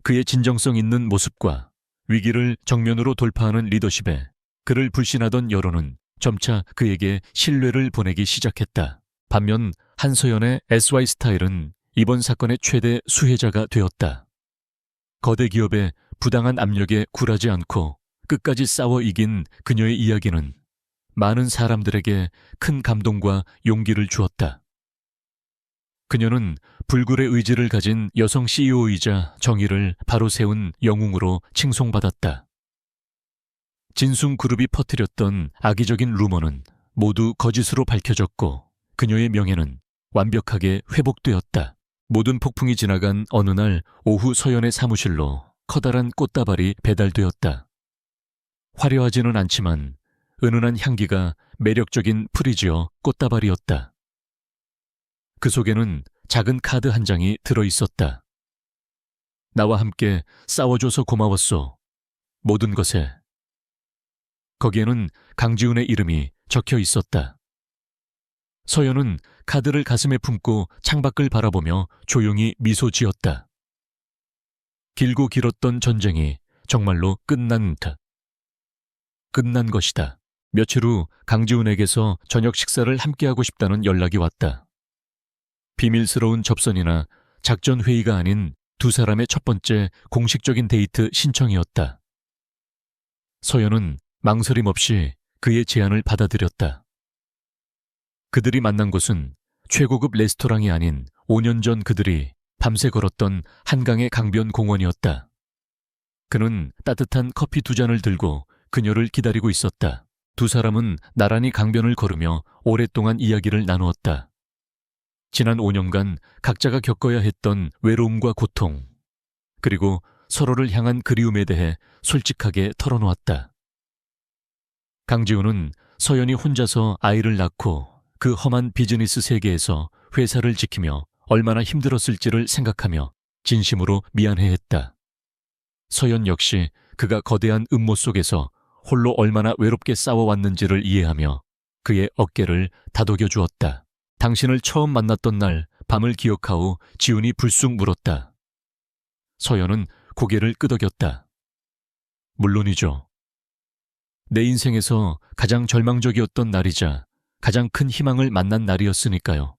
그의 진정성 있는 모습과 위기를 정면으로 돌파하는 리더십에 그를 불신하던 여론은 점차 그에게 신뢰를 보내기 시작했다. 반면 한서연의 SY스타일은 이번 사건의 최대 수혜자가 되었다. 거대 기업의 부당한 압력에 굴하지 않고 끝까지 싸워 이긴 그녀의 이야기는 많은 사람들에게 큰 감동과 용기를 주었다. 그녀는 불굴의 의지를 가진 여성 CEO이자 정의를 바로 세운 영웅으로 칭송받았다. 진숭그룹이 퍼뜨렸던 악의적인 루머는 모두 거짓으로 밝혀졌고 그녀의 명예는 완벽하게 회복되었다. 모든 폭풍이 지나간 어느 날 오후 서연의 사무실로 커다란 꽃다발이 배달되었다. 화려하지는 않지만 은은한 향기가 매력적인 프리지어 꽃다발이었다. 그 속에는 작은 카드 한 장이 들어있었다. 나와 함께 싸워줘서 고마웠소. 모든 것에. 거기에는 강지훈의 이름이 적혀 있었다. 서연은 카드를 가슴에 품고 창밖을 바라보며 조용히 미소 지었다. 길고 길었던 전쟁이 정말로 끝난 것이다. 며칠 후 강지훈에게서 저녁 식사를 함께하고 싶다는 연락이 왔다. 비밀스러운 접선이나 작전 회의가 아닌 두 사람의 첫 번째 공식적인 데이트 신청이었다. 서연은 망설임 없이 그의 제안을 받아들였다. 그들이 만난 곳은 최고급 레스토랑이 아닌 5년 전 그들이 밤새 걸었던 한강의 강변 공원이었다. 그는 따뜻한 커피 2잔을 들고 그녀를 기다리고 있었다. 두 사람은 나란히 강변을 걸으며 오랫동안 이야기를 나누었다. 지난 5년간 각자가 겪어야 했던 외로움과 고통, 그리고 서로를 향한 그리움에 대해 솔직하게 털어놓았다. 강지훈은 서연이 혼자서 아이를 낳고 그 험한 비즈니스 세계에서 회사를 지키며 얼마나 힘들었을지를 생각하며 진심으로 미안해했다. 서연 역시 그가 거대한 음모 속에서 홀로 얼마나 외롭게 싸워왔는지를 이해하며 그의 어깨를 다독여 주었다. 당신을 처음 만났던 날 밤을 기억하오 지훈이 불쑥 물었다. 서연은 고개를 끄덕였다. 물론이죠. 내 인생에서 가장 절망적이었던 날이자 가장 큰 희망을 만난 날이었으니까요.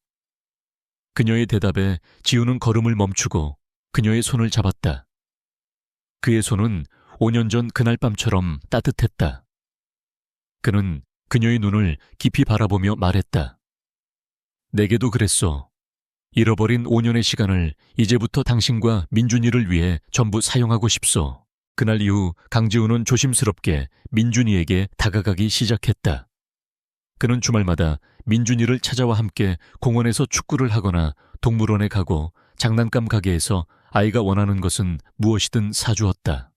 그녀의 대답에 지우는 걸음을 멈추고 그녀의 손을 잡았다. 그의 손은 5년 전 그날 밤처럼 따뜻했다. 그는 그녀의 눈을 깊이 바라보며 말했다. 내게도 그랬어. 잃어버린 5년의 시간을 이제부터 당신과 민준이를 위해 전부 사용하고 싶소. 그날 이후 강지우는 조심스럽게 민준이에게 다가가기 시작했다. 그는 주말마다 민준이를 찾아와 함께 공원에서 축구를 하거나 동물원에 가고 장난감 가게에서 아이가 원하는 것은 무엇이든 사주었다.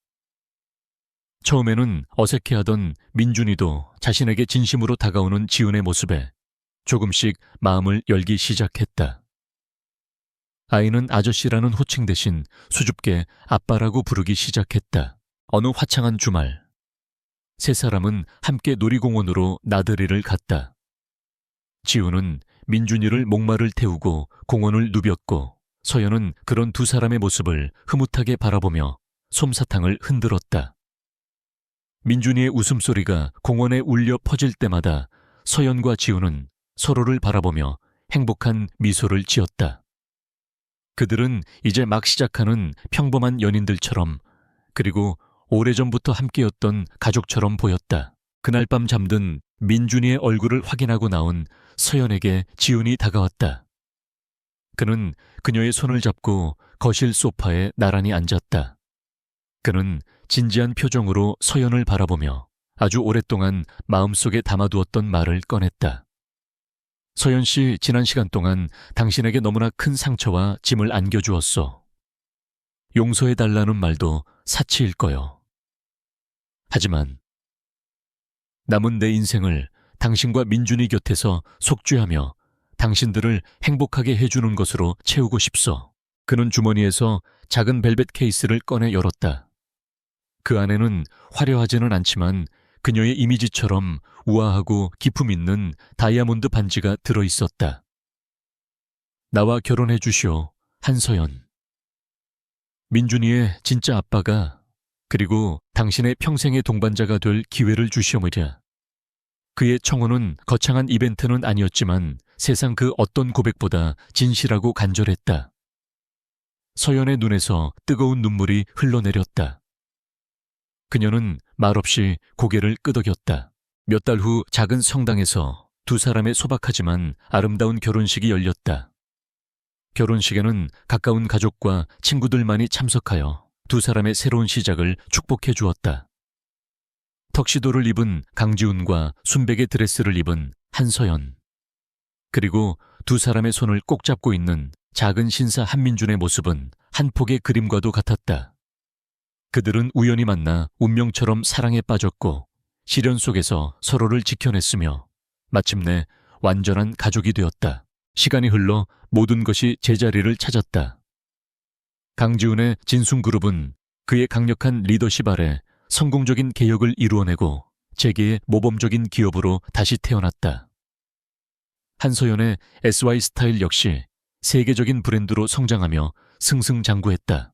처음에는 어색해하던 민준이도 자신에게 진심으로 다가오는 지훈의 모습에 조금씩 마음을 열기 시작했다. 아이는 아저씨라는 호칭 대신 수줍게 아빠라고 부르기 시작했다. 어느 화창한 주말, 세 사람은 함께 놀이공원으로 나들이를 갔다. 지훈은 민준이를 목마를 태우고 공원을 누볐고 서연은 그런 두 사람의 모습을 흐뭇하게 바라보며 솜사탕을 흔들었다. 민준이의 웃음소리가 공원에 울려 퍼질 때마다 서연과 지훈은 서로를 바라보며 행복한 미소를 지었다. 그들은 이제 막 시작하는 평범한 연인들처럼, 그리고 오래전부터 함께였던 가족처럼 보였다. 그날 밤 잠든 민준이의 얼굴을 확인하고 나온 서연에게 지훈이 다가왔다. 그는 그녀의 손을 잡고 거실 소파에 나란히 앉았다. 그는 진지한 표정으로 서연을 바라보며 아주 오랫동안 마음속에 담아두었던 말을 꺼냈다. 서연 씨, 지난 시간 동안 당신에게 너무나 큰 상처와 짐을 안겨주었소. 용서해달라는 말도 사치일 거요. 하지만 남은 내 인생을 당신과 민준이 곁에서 속죄하며 당신들을 행복하게 해주는 것으로 채우고 싶소. 그는 주머니에서 작은 벨벳 케이스를 꺼내 열었다. 그 안에는 화려하지는 않지만 그녀의 이미지처럼 우아하고 기품 있는 다이아몬드 반지가 들어있었다. 나와 결혼해 주시오, 한서연. 민준이의 진짜 아빠가, 그리고 당신의 평생의 동반자가 될 기회를 주시오므랴. 그의 청혼은 거창한 이벤트는 아니었지만 세상 그 어떤 고백보다 진실하고 간절했다. 서연의 눈에서 뜨거운 눈물이 흘러내렸다. 그녀는 말없이 고개를 끄덕였다. 몇 달 후 작은 성당에서 두 사람의 소박하지만 아름다운 결혼식이 열렸다. 결혼식에는 가까운 가족과 친구들만이 참석하여 두 사람의 새로운 시작을 축복해 주었다. 턱시도를 입은 강지훈과 순백의 드레스를 입은 한서연, 그리고 두 사람의 손을 꼭 잡고 있는 작은 신사 한민준의 모습은 한 폭의 그림과도 같았다. 그들은 우연히 만나 운명처럼 사랑에 빠졌고 시련 속에서 서로를 지켜냈으며 마침내 완전한 가족이 되었다. 시간이 흘러 모든 것이 제자리를 찾았다. 강지훈의 진순그룹은 그의 강력한 리더십 아래 성공적인 개혁을 이루어내고 재계의 모범적인 기업으로 다시 태어났다. 한서연의 SY스타일 역시 세계적인 브랜드로 성장하며 승승장구했다.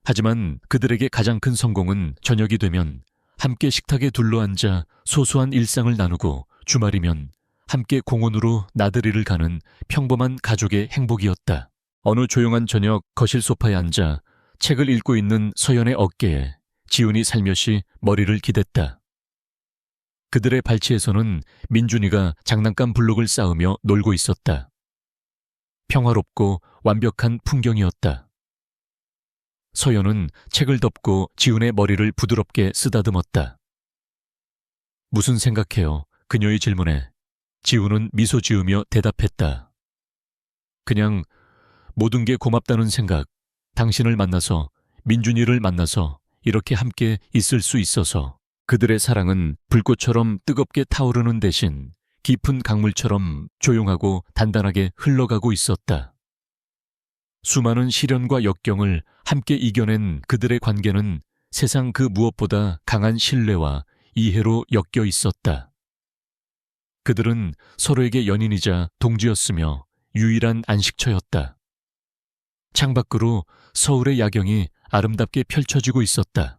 하지만 그들에게 가장 큰 성공은 저녁이 되면 함께 식탁에 둘러앉아 소소한 일상을 나누고 주말이면 함께 공원으로 나들이를 가는 평범한 가족의 행복이었다. 어느 조용한 저녁 거실 소파에 앉아 책을 읽고 있는 서연의 어깨에 지훈이 살며시 머리를 기댔다. 그들의 발치에서는 민준이가 장난감 블록을 쌓으며 놀고 있었다. 평화롭고 완벽한 풍경이었다. 서연은 책을 덮고 지훈의 머리를 부드럽게 쓰다듬었다. 무슨 생각해요? 그녀의 질문에 지훈은 미소 지으며 대답했다. 그냥 모든 게 고맙다는 생각, 당신을 만나서, 민준이를 만나서 이렇게 함께 있을 수 있어서. 그들의 사랑은 불꽃처럼 뜨겁게 타오르는 대신 깊은 강물처럼 조용하고 단단하게 흘러가고 있었다. 수많은 시련과 역경을 함께 이겨낸 그들의 관계는 세상 그 무엇보다 강한 신뢰와 이해로 엮여 있었다. 그들은 서로에게 연인이자 동지였으며 유일한 안식처였다. 창밖으로 서울의 야경이 아름답게 펼쳐지고 있었다.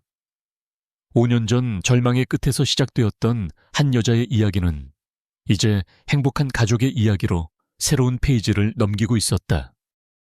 5년 전 절망의 끝에서 시작되었던 한 여자의 이야기는 이제 행복한 가족의 이야기로 새로운 페이지를 넘기고 있었다.